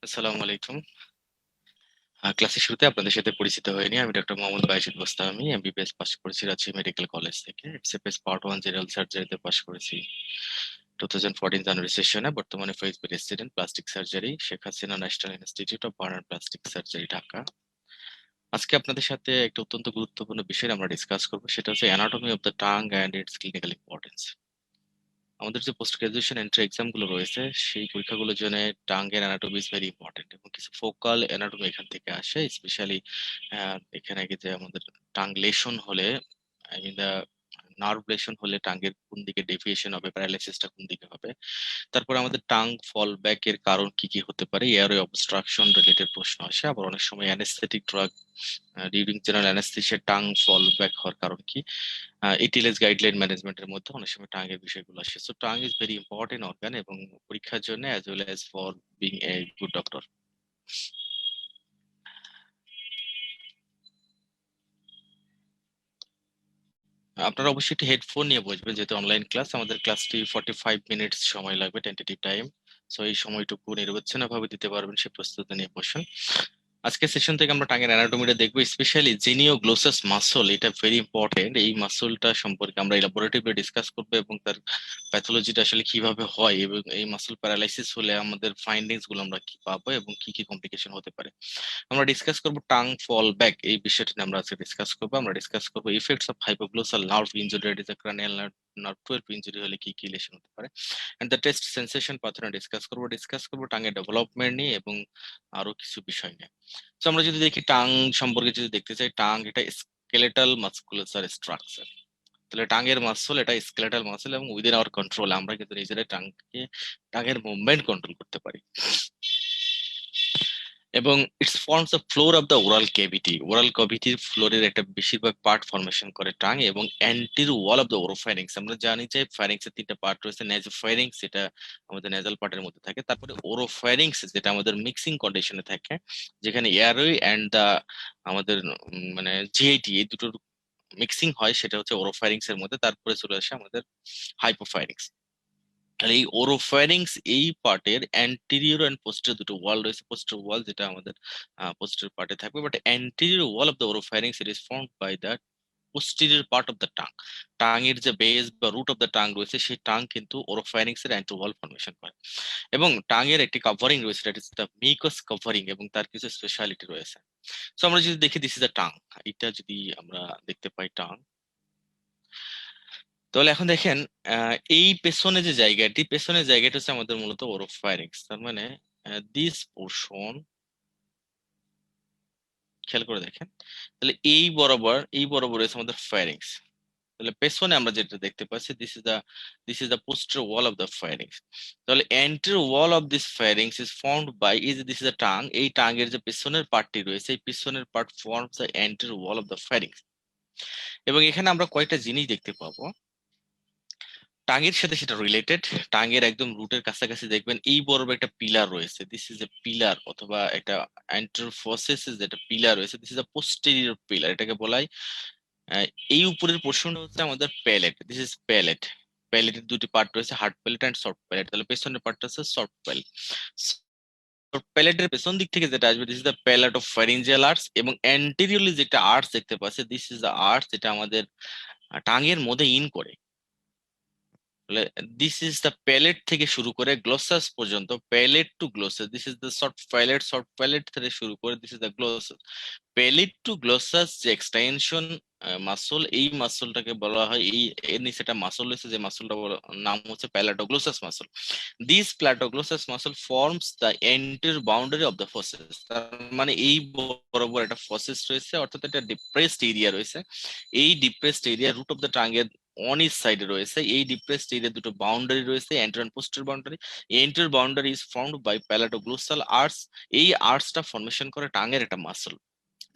আসসালামু আলাইকুম। ক্লাসের শুরুতে আপনাদের সাথে পরিচিত হয়নি। আমি doctor Mohammad Bayazid Bostami, MBBS pass করেছি রাজশাহী মেডিকেল কলেজ থেকে। এফসিপিএস পার্ট 1 জেনারেল সার্জারিতে পাস করেছি 2014 জানুয়ারি সেশনে। বর্তমানে Facebook resident plastic surgery, Sheikh Hasina national institute of burn and plastic surgery, Dhaka. আজকে আপনাদের সাথে একটা অত্যন্ত গুরুত্বপূর্ণ বিষয় আমরা ডিসকাস করবো, সেটা হচ্ছে anatomy of the tongue and it's clinical importance. আমাদের যে পোস্ট গ্রাজুয়েশন এন্ট্রি এক্সাম গুলো রয়েছে, সেই পরীক্ষাগুলোর জন্য টাং এর অ্যানাটমি ইজ ভেরি ইম্পর্টেন্ট, এবং কিছু ফোকাল অ্যানাটমি এখান থেকে আসে। স্পেশালি এখানে কি যে আমাদের টাং লেশন হলে, I mean the nerve lesion হলে টাঙ্গের কোন দিকে ডেভিয়েশন হবে, প্যারালাইসিসটা কোন দিকে হবে। তারপর আমাদের টাং ফল ব্যাক এর কারণ কি কি হতে পারে, এয়ারওয়ে অবস্ট্রাকশন রিলেটেড প্রশ্ন আসে। আবার অনেক সময় anaesthetic drug during general anaesthesia tongue fall back হওয়ার কারণ কি। এটিএলএস গাইডলাইন ম্যানেজমেন্টের মধ্যে অনেক সময় টাং এর বিষয়গুলো আসে। So tongue is very important organ, এবং পরীক্ষার জন্য as well as for being a good doctor. আপনারা অবশ্যই একটি হেডফোন নিয়ে বসবেন, যেহেতু অনলাইন ক্লাস। আমাদের ক্লাসটি 45 মিনিটস সময় লাগবে, টেন্টেটিভ টাইম। সো এই সময়টুকু নির্বিচ্ছিন্ন ভাবে দিতে পারবেন সে প্রস্তুতি নিয়ে বসুন। আজকে সেশন থেকে আমরা টাঙের অ্যানাটমিটা দেখবো, স্পেশালি জিনিও গ্লোসাস মাসল। এটা ভেরি ইম্পর্টেন্ট। এই মাসলটা সম্পর্কে আমরা ইলাবোরেটিভলি ডিসকাস করবো, এবং তার প্যাথোলজিটা আসলে কিভাবে হয়, এবং এই মাসল প্যারালাইসিস হলে আমাদের ফাইন্ডিংস গুলো আমরা কি পাবো, এবং কি কি কমপ্লিকেশন হতে পারে। আমরা ডিসকাস করবো টাং ফল ব্যাক, এই বিষয়টি নিয়ে আমরা আজকে ডিসকাস করবো। আমরা ডিসকাস করবো effects of hypoglossal nerve injury, it is a cranial nerve 12 injury হলে কি কি লেশন হতে পারে, and the taste sensation pattern discuss করবো টাঙের ডেভেলপমেন্ট নিয়ে, এবং আরো কিছু বিষয় নিয়ে। তো আমরা যদি দেখি টাং সম্পর্কে, যদি দেখতে চাই, টাং এটা স্কেলেটাল মাসকুলার স্ট্রাকচার। তাহলে টাঙের মাসল এটা স্কেলেটাল মাসল, এবং উইদিন আওয়ার কন্ট্রোল আমরা কিন্তু নিজেরাই টাঙের মুভমেন্ট কন্ট্রোল করতে পারি। এবং its forms the floor of the oral ক্যাভিটির ফ্লোরের একটা বেশিরভাগ পার্ট ফর্মেশন করে টাং, এবং অ্যান্টির ওয়াল অফ দ্য ওরোফ্যারিংস। আমরা জানি যে ফ্যারিংস এর তিনটা পার্ট রয়েছে। নেজোফ্যারিংস, যেটা আমাদের নেজাল পার্টের মধ্যে থাকে। তারপরে ওরোফ্যারিংস, যেটা আমাদের মিক্সিং কন্ডিশনে থাকে, যেখানে এয়ারওয়ে অ্যান্ড দা আমাদের মানে জিআইটি, এই দুটোর মিক্সিং হয়, সেটা হচ্ছে ওরোফ্যারিংস এর মধ্যে। তারপরে চলে আসে আমাদের হাইপোফ্যারিংস। তাহলে এই ওরোফ্যারিংস এই পার্টের অ্যান্টেরিয়র এন্ড পোস্টেরিয়র দুটো ওয়াল রয়েছে। পোস্টেরিয়র ওয়াল যেটা আমাদের পোস্টেরিয়র পার্টে থাকবে, but anterior wall of the oropharynx it is formed by the posterior part of the tongue. Tongue এর যে বেস বা রুট অফ দ্য টাং রয়েছে, সেই টাং কিন্তু ওরোফ্যারিংস এর অ্যান্টেরিয়র ওয়াল ফর্মেশন করে। এবং টাং এর একটি কভারিং রয়েছে, that is the mucous covering, এবং তার কিছু স্পেশালিটি রয়েছে। সো আমরা যদি দেখি, দিস ইজ দ্য টাং। এটা যদি আমরা দেখতে পাই টাং, তাহলে এখন দেখেন এই পেছনের জায়গাটা হচ্ছে আমাদের মূলত ওরোফ্যারিংস। তার মানে দিস পোর্শন, খেয়াল করে দেখেন, তাহলে এই বরাবর রয়েছে আমাদের ফ্যারিংস। তাহলে পেছনে আমরা যেটা দেখতে পাচ্ছি, this is the posterior wall of the pharynx. তাহলে anterior wall of this pharynx is formed by, এই যে দিস ইজ দ্য টাং, এই টাং এর যে পেছনের পার্টটি রয়েছে, এই পেছনের part forms the anterior wall of the pharynx. এবং এখানে আমরা কয়েকটা জিনিস দেখতে পাবো টাঙের সাথে, সেটা রিলেটেড। টাঙের একদম রুটের কাছাকাছি দেখবেন এই বড় একটা পিলার রয়েছে। দিস ইজ এ পিলার, অথবা একটা অ্যান্টারফসিস যেটা পিলার রয়েছে, this is a posterior pillar, এটাকে বলাই। আহ, এই উপরের পোর্শনটা হচ্ছে আমাদের প্যালেট, দিস ইজ প্যালেট। প্যালেটের দুটি পার্ট রয়েছে, hard palate and soft palate. তাহলে পেছনের পার্টটা হচ্ছে সফট প্যালেট। প্যালেটের পেছন দিক থেকে যেটা আসবে, this is the palate of pharyngeal arches. এবং অ্যান্টেরিয়রলি যেটা আর্টস দেখতে পাচ্ছি, দিস ইজ দ্য আর্টস, যেটা আমাদের টাঙের মধ্যে ইন করে। দিস ইজ দ্য প্যালেট থেকে শুরু করে গ্লোসাস পর্যন্ত, palate to glossus, this is the soft palate থেকে শুরু করে this is the glossus. Palate to glossus যে এক্সটেনশন মাসল, এই মাসলটাকে বলা হয়, এই এর নিচে একটা মাসল রয়েছে, যে মাসলটা নাম হচ্ছে palatoglossus muscle. This palatoglossus muscle forms the anterior boundary of the fauces. তার মানে এই বরাবর একটা ফসেস রয়েছে, অর্থাৎ একটা ডিপ্রেসড এরিয়া রয়েছে। এই depressed area root of the টাঙ্গের অন ইচ সাইডে রয়েছে। এই ডিপ্রেসড এরিয়া দুটো বাউন্ডারি রয়েছে, anterior and posterior boundary. Anterior boundary is formed by palatoglossal arches. এই আর্টসটা ফর্মেশন করে টাঙের একটা মাসল,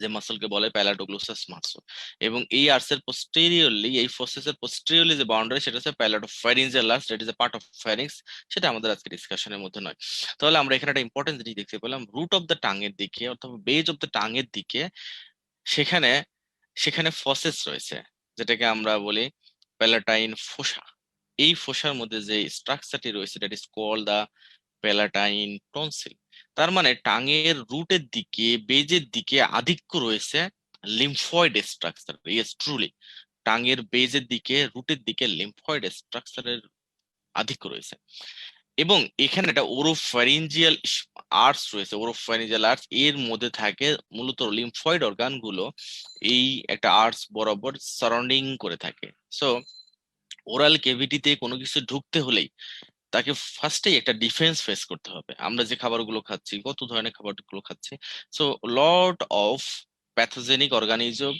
যে মাসলকে বলে প্যালাটোগ্লোসাস মাসল। এবং এই আর্টসের পোস্টেরিয়রলি, এই ফসেসের পোস্টেরিয়রলি যে বাউন্ডারি, সেটা হচ্ছে palatopharyngeal arches, that is a part of pharynx. সেটা আমাদের আজকে ডিসকাশনের মধ্যে নয়। তাহলে আমরা এখানে একটা ইম্পর্টেন্ট জিনিস দেখতে পেলাম, রুট অফ দ্য টাং এর দিকে, অথবা বেজ অফ দ্য টাং এর দিকে, সেখানে সেখানে ফসেস রয়েছে, যেটাকে আমরা বলি প্যালাটাইন ফোসা। এই ফোসার মধ্যে যে স্ট্রাকচারটি রয়েছে, that is called the palatine tonsil. তার মানে টাঙের রুটের দিকে, বেজের দিকে আধিক্য রয়েছে লিম্ফয়েড স্ট্রাকচার। ইয়েস, ট্রুলি টাঙের বেজের দিকে, রুটের দিকে লিম্ফয়েড স্ট্রাকচারের আধিক্য রয়েছে। এবং এখানে একটা ওরোফ্যারিঞ্জিয়াল আর্টস রয়েছে। ওরোফ্যারিঞ্জিয়াল আর্টস এর মধ্যে থাকে মূলত লিম্ফয়েড অর্গান গুলো এই একটা আর্টস বরাবর সারাউন্ডিং করে থাকে। সো ওরাল কেভিটিতে কোনো কিছু ঢুকতে হলেই তাকে ফার্স্টেই একটা ডিফেন্স ফেস করতে হবে। আমরা যে খাবারগুলো খাচ্ছি, কত ধরনের খাবারগুলো খাচ্ছি, so lot of pathogenic organism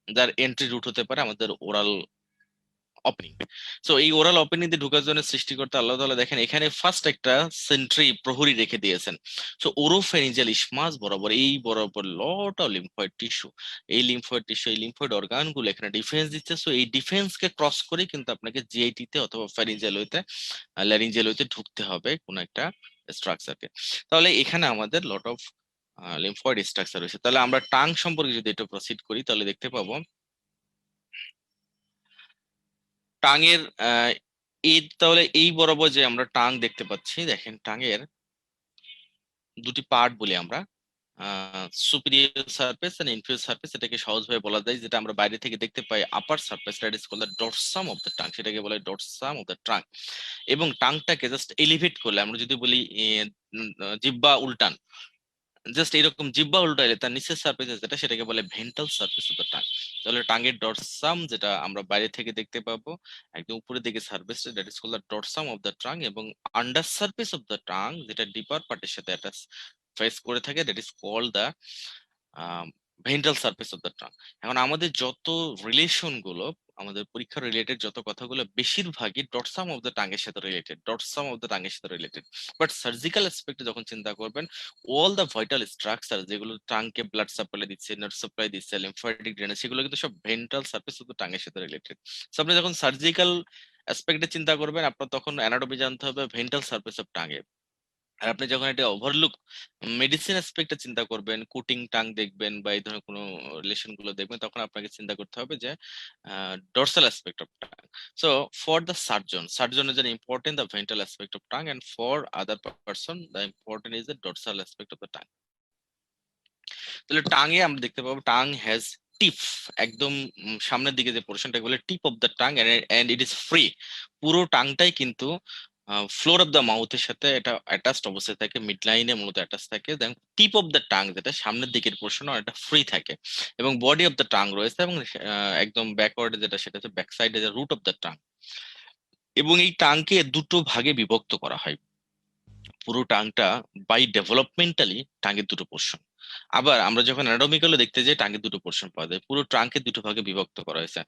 যার এন্ট্রি রুট হতে পারে আমাদের ওরাল ওপেনিং। সো এই ওরাল ওপেনিং দিয়ে ঢোকার জন্য সৃষ্টিকর্তা আল্লাহ তাআলা দেখেন এখানে ফার্স্ট একটা সেন্ট্রি প্রহরী রেখে দিয়েছেন। সো ওরোফেরিঞ্জিয়াল ইসমাস বরাবর, এই বরাবর লট অফ লিম্ফয়েড টিস্যু, এই লিম্ফয়েড টিস্যু, এই লিম্ফয়েড অর্গান গুলো এখানে ডিফেন্স দিচ্ছে। সো এই ডিফেন্স কে ক্রস করে কিন্তু আপনাকে জিআইটি তে অথবা ফ্যারিঞ্জিয়াল হইতে, ল্যারিঞ্জিয়াল হইতে ঢুকতে হবে কোন একটা স্ট্রাকচারকে। তাহলে এখানে আমাদের লট অফ লিম্ফয়েড স্ট্রাকচার রয়েছে। তাহলে আমরা টাং সম্পর্কে যদি একটু প্রসিড করি তাহলে দেখতে পাবো টাঙের এই, তাহলে এই বরাবর যে আমরা টাং দেখতে পাচ্ছি, দেখেন টাঙের দুটি পার্ট বলি আমরা, superior surface and inferior surface. এটাকে সহজভাবে বলা যায়, যেটা আমরা বাইরে থেকে দেখতে পাই upper surface, that is called the dorsum of the tongue, সেটাকে বলে ডরসাম অফ দ্য টাং। এবং টাংটাকে জাস্ট এলিভেট করলে, আমরা যদি বলি জিহ্বা উল্টান, জাস্ট এরকম জিহ্বা উল্টাইলে তার নিচের সারফেস যেটা, সেটাকে বলে ventral surface of the tongue. তাহলে টাঙ্গের ডরসাম যেটা আমরা বাইরে থেকে দেখতে পাবো একদম উপরের দিকে surface, that is called the dorsum of the tongue. এবং under surface of the tongue যেটা ডিপার পার্টের সাথে অ্যাটাচ ফেস করে থাকে, that is called the ventral surface of the tongue. এখন আমাদের যত রিলেশন গুলো, আমাদের পরীক্ষা রিলেটেড যত কথাগুলো বেশিরভাগই ডটসাম অফ দ্য টাং এর সাথে রিলেটেড, ডটসাম অফ দ্য টাং এর সাথে রিলেটেড। বাট সার্জিক্যাল অ্যাসপেক্টে যখন চিন্তা করবেন, অল দ্য ভাইটাল স্ট্রাকচার যেগুলো টাংকে ব্লাড সাপ্লাই দিচ্ছে, নার্ভ সাপ্লাই দিচ্ছে, লিম্ফ্যাটিক ড্রেনেজ, সেগুলো কিন্তু সব ventral surface of the tongue এর সাথে রিলেটেড। সো আপনি যখন সার্জিক্যাল অ্যাসপেক্টে চিন্তা করবেন, আপনার তখন অ্যানাটমি জানতে হবে ভেন্ট্রাল সারফেস অফ টাং। আর আপনি যখন এটা ওভারলুক মেডিসিন অ্যাসপেক্টে চিন্তা করবেন, কুটিং টাং দেখবেন বা এই ধরনের কোনো রিলেশন গুলো দেখবেন, তখন আপনাকে চিন্তা করতে হবে যে dorsal aspect of tongue. So for the surgeon is an important the ventral aspect of tongue, and for other person the important is the dorsal aspect of the tongue. তাহলে টাঙে আমরা দেখতে পাবো টাং হ্যাজ টিপ, একদম সামনের দিকে যে পোর্শনটা বলে tip of the tongue, and it is free. পুরো টাংটাই কিন্তু ফ্লোর অফ দ্য মাউথের সাথে এটা অ্যাটাচড অবস্থায় থাকে, মিড লাইনে মূলত অ্যাটাচ থাকে। দেন টিপ অফ দ্য টাং যেটা সামনের দিকের পোর্শন, এটা ফ্রি থাকে। এবং বডি অফ দ্য টাং রয়েছে, এবং একদম ব্যাকওয়ার্ডে যেটা, সেটা হচ্ছে ব্যাক সাইডে যে রুট অফ দ্য টাং। এবং এই টাংকে দুটো ভাগে বিভক্ত করা হয়। পুরো টাংটা বাই ডেভেলপমেন্টালি টাঙ্গের দুটো পোর্শন। আবার আমরা যখন অ্যানাটমিক্যালি দেখতে যাই, টাঙ্গের দুটো পোর্শন পাওয়া যায়। পুরো ট্রাঙ্কে দুটো ভাগে বিভক্ত করা হয়েছে।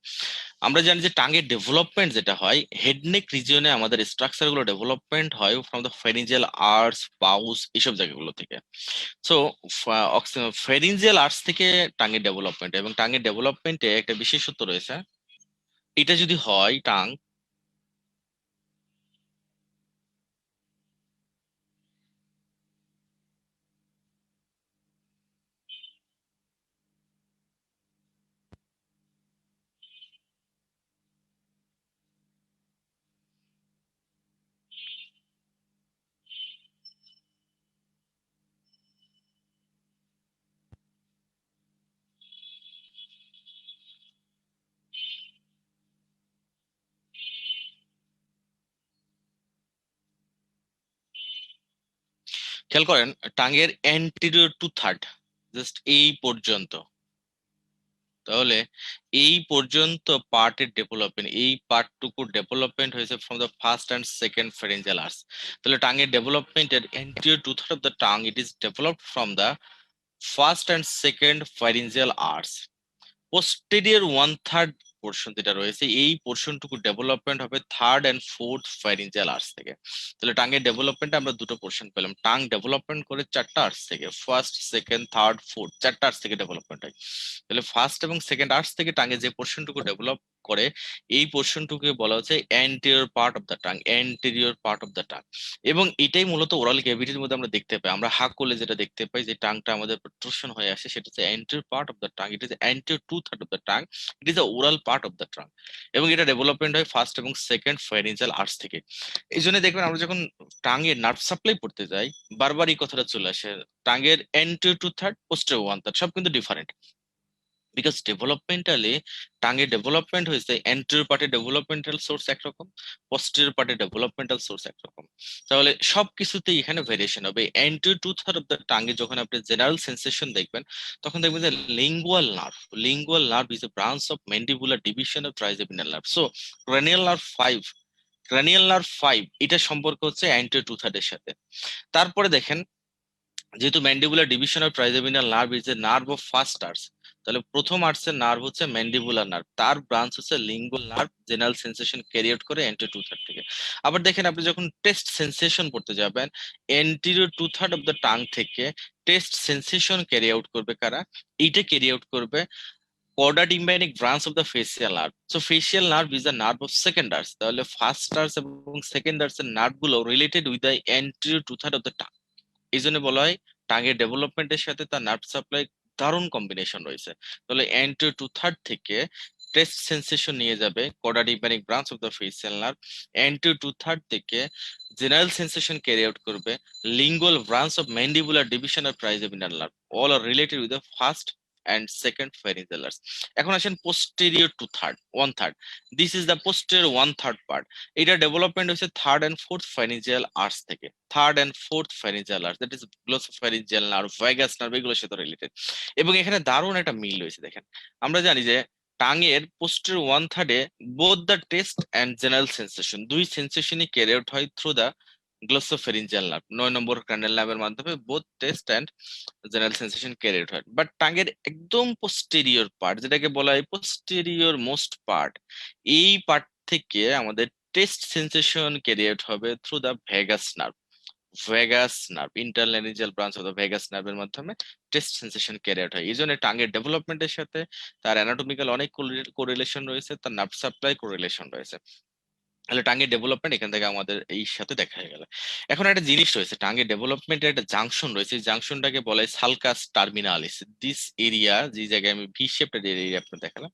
আমরা জানি যে টাঙ্গের ডেভেলপমেন্ট যেটা হয়, হেড নেক রিজিয়নে আমাদের স্ট্রাকচার গুলো ডেভেলপমেন্ট হয় ফ্রম দ্য ফেরিঞ্জিয়াল আর্টস, পাউস, এইসব জায়গাগুলো থেকে। সো ফেরিঞ্জিয়াল আর্টস থেকে টাঙ্গের ডেভেলপমেন্ট, এবং টাঙ্গের ডেভেলপমেন্টে একটা বিশেষত্ব রয়েছে। এটা যদি হয় টাং, খেয়াল করেন টাঙ্গের অ্যান্টেরিয়র টু থার্ড, জাস্ট এই পর্যন্ত। তাহলে এই পর্যন্ত পার্টের ডেভেলপমেন্ট, এই পার্টটুকু ডেভেলপমেন্ট হয়েছে from the first and second pharyngeal arches. তাহলে টাঙ্গের ডেভেলপমেন্টের anterior two third of the tongue, it is developed from the first and second pharyngeal arches. Posterior one third portion যেটা রয়েছে, এই পোর্শনটুকু ডেভেলপমেন্ট হবে third and fourth pharyngeal arches থেকে। তাহলে টাঙ্গের ডেভেলপমেন্ট আমরা দুটো পোর্শন পেলাম। টাং ডেভেলপমেন্ট করে চারটা আর্টস থেকে, ফার্স্ট, সেকেন্ড, থার্ড, ফোর্থ, চারটা আর্টস থেকে ডেভেলপমেন্ট হয়। তাহলে ফার্স্ট এবং সেকেন্ড আর্টস থেকে টাঙ্গে যে পোর্শনটুকু ডেভেলপ করে এই পোর্শনটুকে বলা হচ্ছে anterior part of the tongue, anterior part of the tongue. এবং এটাই মূলত ওরাল ক্যাভিটির মধ্যে আমরা দেখতে পাই, আমরা হাঁ করলে যেটা দেখতে পাই যে টাংটা আমাদের প্রোট্রুশন হয়ে আসে, সেটা হচ্ছে anterior part of the tongue, it is anterior two third of the tongue, it is the oral part of the tongue. এবং এটা ডেভেলপমেন্ট হয় ফার্স্ট এবং সেকেন্ড ফ্যারিঞ্জাল আর্চ থেকে। এই জন্য দেখবেন আমরা যখন টাঙের নার্ভ সাপ্লাই পড়তে যাই বারবার এই কথাটা চলে আসে, টাঙের anterior two third, posterior one third, সব কিন্তু ডিফারেন্ট। বিকজ ডেভেলপমেন্টালি টাঙের ডেভেলপমেন্ট হয়েছে এন্টেরিয়র পার্টে ডেভেলপমেন্টাল সোর্স একরকম, পোস্টেরিয়র পার্টে ডেভেলপমেন্টাল সোর্স একরকম। তাহলে সবকিছুতেই এখানে ভেরিয়েশন হবে। Anterior two third of the টাঙ্গে যখন আপনি জেনারেল সেন্সেশন দেখবেন তখন দেখবেন যে lingual nerve is a branch of mandibular division of trigeminal nerve. So cranial nerve 5, cranial nerve 5 এটা সম্পর্ক হচ্ছে অ্যান্টেরিয়র টু থার্ড এর সাথে। তারপরে দেখেন, যেহেতু mandibular division of trigeminal nerve is a nerve of first arch, তাহলে প্রথম আর্টসের নার্ভ হচ্ছে ম্যান্ডিবুলার নার্ভ, তার ব্রাঞ্চ হচ্ছে lingual nerve, general sensation carry out করে এন্টেরিয়র টু থার্ড থেকে। আবার দেখেন আপনি যখন টেস্ট সেন্সেশন পড়তে যাবেন, anterior two third of the tongue থেকে টেস্ট সেন্সেশন ক্যারি আউট করবে কারা? এইটা ক্যারি আউট করবে chorda tympani branch of the facial nerve. So facial nerve is the nerve of second arches, তাহলে ফার্স্ট আর্টস এবং second arches এর nerve গুলো related with the anterior two third of the tongue. এই জন্য বলা হয় টাঙের ডেভেলপমেন্টের সাথে তার নার্ভ সাপ্লাই দারুণ কম্বিনেশন রয়েছে। তাহলে অ্যান্টেরিয়র টু থার্ড থেকে টেস্ট সেন্সেশন নিয়ে যাবে chorda tympani branch of the facial nerve, anterior two third থেকে জেনারেল সেন্সেশন ক্যারি আউট করবে lingual branch of mandibular division of trigeminal nerve, all are related with the first and second pharyngeal arch. এখন আসেন posterior to third, one third. This is the posterior one third part. এটা development হচ্ছে third and fourth pharyngeal arch থেকে, third and fourth pharyngeal arch, that is glossopharyngeal nerve, vagus nerve, এগুলোর সাথে related. এবং এখানে দারুণ একটা মিল রয়েছে। দেখেন আমরা জানি যে টাঙের পোস্টেরিয়র ওয়ান থার্ডে both the taste and general sensation, দুই সেন্সেশনই ক্যারি আউট হয় থ্রু দ্য গ্লোসোফ্যারিঞ্জিয়াল নার্ভ, 9 নম্বর ক্র্যানিয়াল নার্ভের মাধ্যমে both taste and general sensation carry out হয়। বাট টাঙের একদম পোস্টেরিয়র পার্ট, যেটাকে বলা হয় পোস্টেরিয়র মোস্ট পার্ট, এই পার্ট থেকে আমাদের টেস্ট সেন্সেশন ক্যারি আউট হবে through the vagus nerve, vagus nerve, internal laryngeal branch of the vagus নার্ভের মাধ্যমে টেস্ট সেন্সেশন ক্যারি আউট হয়। এই জন্য টাঙের ডেভেলপমেন্টের সাথে তার অ্যানাটমিক্যাল অনেক কোরিলেশন রয়েছে, তার নার্ভ সাপ্লাই কোরিলেশন রয়েছে। তাহলে টাঙ্গের ডেভেলপমেন্ট এখান থেকে আমাদের এই সাথে দেখা হয়ে গেল। এখন একটা জিনিস রয়েছে, টাঙ্গের ডেভেলপমেন্টের একটা জাংশন রয়েছে, এই জাংশনটাকে বলা হয় সালকাস টার্মিনালিস। দিস এরিয়া, যে জায়গায় আমি ভি শেপের এরিয়া আপনার দেখালাম,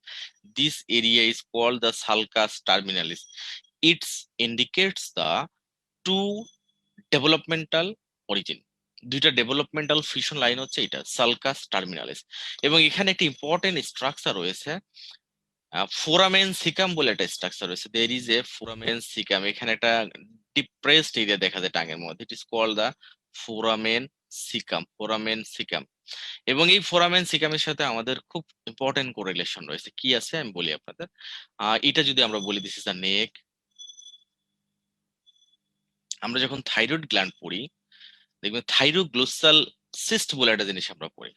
this area is called the sulcus terminalis. Its indicates the two developmental origin, দুইটা ডেভেলপমেন্টাল ফিউশন লাইন হচ্ছে এটা সালকাস টার্মিনালিস। এবং এখানে একটি ইম্পর্টেন্ট স্ট্রাকচার রয়েছে, ফোরামেন সিকাম বলে একটা স্ট্রাকচার রয়েছে। There is a foramen caecum, এখানে একটা ডিপ্রেসড এরিয়া দেখা যায় টাঙের মধ্যে, it is called the foramen caecum, foramen caecum. এবং এই ফোরামেন সিকামের সাথে আমাদের খুব ইম্পর্টেন্ট কোরিলেশন রয়েছে। কি আছে আমি বলি আপনাদের। এটা যদি আমরা বলি, দিস ইজ দা নেক। আমরা যখন থাইরয়েড গ্ল্যান্ড পড়ি দেখবেন থাইরোগ্লোসাল সিস্ট বলে একটা জিনিস আমরা পড়ি।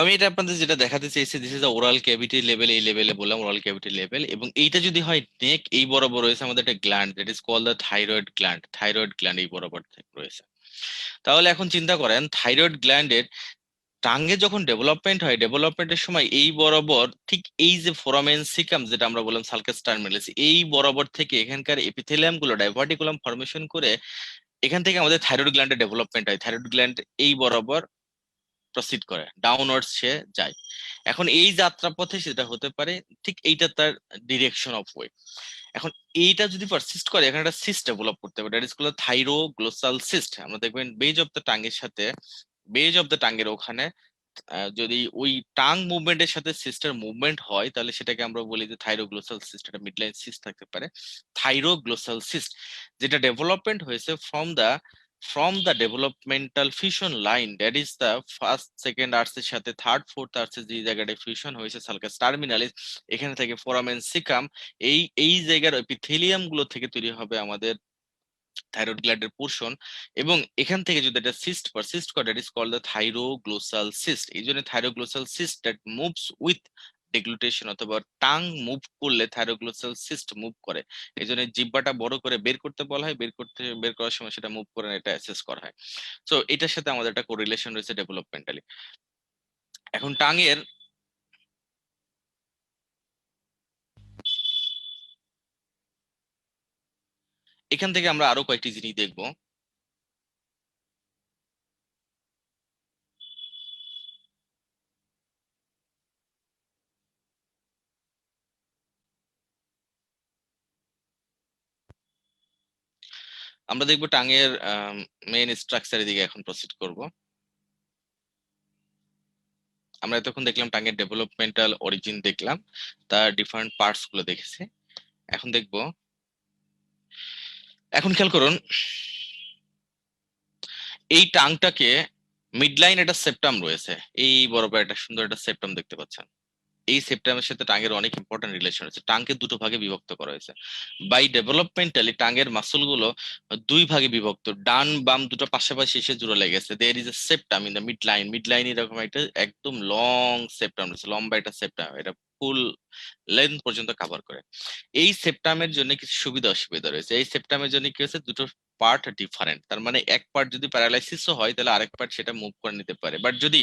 আমি এটা আপনাদের যেটা দেখাতে চাইছি, this is oral cavity level, এই লেভেলে বললাম ওরাল ক্যাভিটি লেভেল। এবং এইটা যদি হয় নেক, এই বরাবর রয়েছে আমাদের একটা gland, that is called the thyroid gland, thyroid gland এই বরাবর রয়েছে। তাহলে এখন চিন্তা করেন থাইরয়েড গ্ল্যান্ডের টাঙ্গে যখন ডেভেলপমেন্ট হয়, ডেভেলপমেন্টের সময় এই বরাবর ঠিক এই যে ফোরামেন সিকাম যেটা আমরা বললাম সালকাস টার্মিনালিস, এই বরাবর থেকে এখানকার এপিথেলিয়াম গুলো ডাইভার্টিকুলাম ফর্মেশন করে এখান থেকে আমাদের থাইরয়েড গ্ল্যান্ডের ডেভেলপমেন্ট হয়। থাইরয়েড গ্ল্যান্ড এই বরাবর প্রসিড করে ডাউনওয়ার্ডস সে যায়। এখন এই যাত্রা পথে সেটা হতে পারে ঠিক এইটা তার ডিরেকশন অফ ওয়ে। এখন এইটা যদি পারসিস্ট করে এখানে একটা সিস্ট ডেভেলপ করতে পারে, that is called thyroglossal cyst. আমরা দেখবেন বেজ অফ দ্য টাঙ্গের সাথে, বেজ অফ দ্য টাঙ্গের ওখানে যদি ওই টাং মুভমেন্টের সাথে সিস্টের মুভমেন্ট হয় তাহলে সেটাকে আমরা বলি যে থাইরোগ্লোসাল সিস্ট, এটা মিডলাইন সিস্ট থাকতে পারে। থাইরোগ্লোসাল সিস্ট যেটা ডেভেলপমেন্ট হয়েছে from the developmental fusion line, that is the first second arches এর সাথে থার্ড ফোর্থ আর্টস এর যে জায়গাটায় ফিউশন হয়েছে সালকাস টার্মিনালিস, এখানে থেকে ফোরামেন সিকাম, এই জায়গার এপিথেলিয়াম গুলো থেকে তৈরি হবে আমাদের থাইরয়েড গ্ল্যান্ডের পোর্শন। এবং এখান থেকে যদি একটা সিস্ট পারসিস্ট করে, that is called the thyroglossal cyst. এই জন্য thyroglossal cyst that moves with deglutition, অথবা টাং মুভ করলে থাইরোগ্লোসাল সিস্ট মুভ করে। এই জন্য জিহ্বাটা বড় করে বের করতে বলা হয়, বের করার সময় সেটা মুভ করে না, এটা অ্যাসেস করা হয়। সো এটার সাথে আমাদের একটা কোরিলেশন রয়েছে ডেভেলপমেন্টালি। এখন টাঙের এখান থেকে আমরা আরো কয়েকটি জিনিস দেখবো। আমরা দেখবো টাঙের মেইন স্ট্রাকচারের দিকে এখন প্রসিড করব। আমরা এতক্ষণ দেখলাম টাঙের ডেভেলপমেন্টাল অরিজিন, দেখলাম তার ডিফারেন্ট পার্টস গুলো দেখেছি। এখন দেখব, এখন খেয়াল করুন এই টাংটাকে মিডলাইন একটা সেপ্টাম রয়েছে, এই বরাবর একটা সুন্দর একটা সেপ্টাম দেখতে পাচ্ছেন। এই সেপ্টামের সাথে টাঙ্গের অনেক ইম্পর্টেন্ট রিলেশন আছে। টাঙ্গকে দুটো ভাগে বিভক্ত করা হয়েছে বাই ডেভেলপমেন্টালি। টাঙ্গের মাসল গুলো দুই ভাগে বিভক্ত, ডান বাম দুটো পাশাপাশি এসে জুড়ে লেগেছে। There is a septum in the mid line এরকম একটা একদম লং সেপ্টাম রয়েছে, লম্বা একটা সেপ্টাম, এটা ফুল লেন্থ পর্যন্ত কভার করে। এই সেপ্টামের জন্য কিছু সুবিধা অসুবিধা রয়েছে। এই সেপ্টামের জন্য কি হচ্ছে, দুটো পার্ট ডিফারেন্ট, তার মানে এক পার্ট যদি প্যারালাইসিসও হয় তাহলে আরেক পার্ট সেটা মুভ করে নিতে পারে। বাট যদি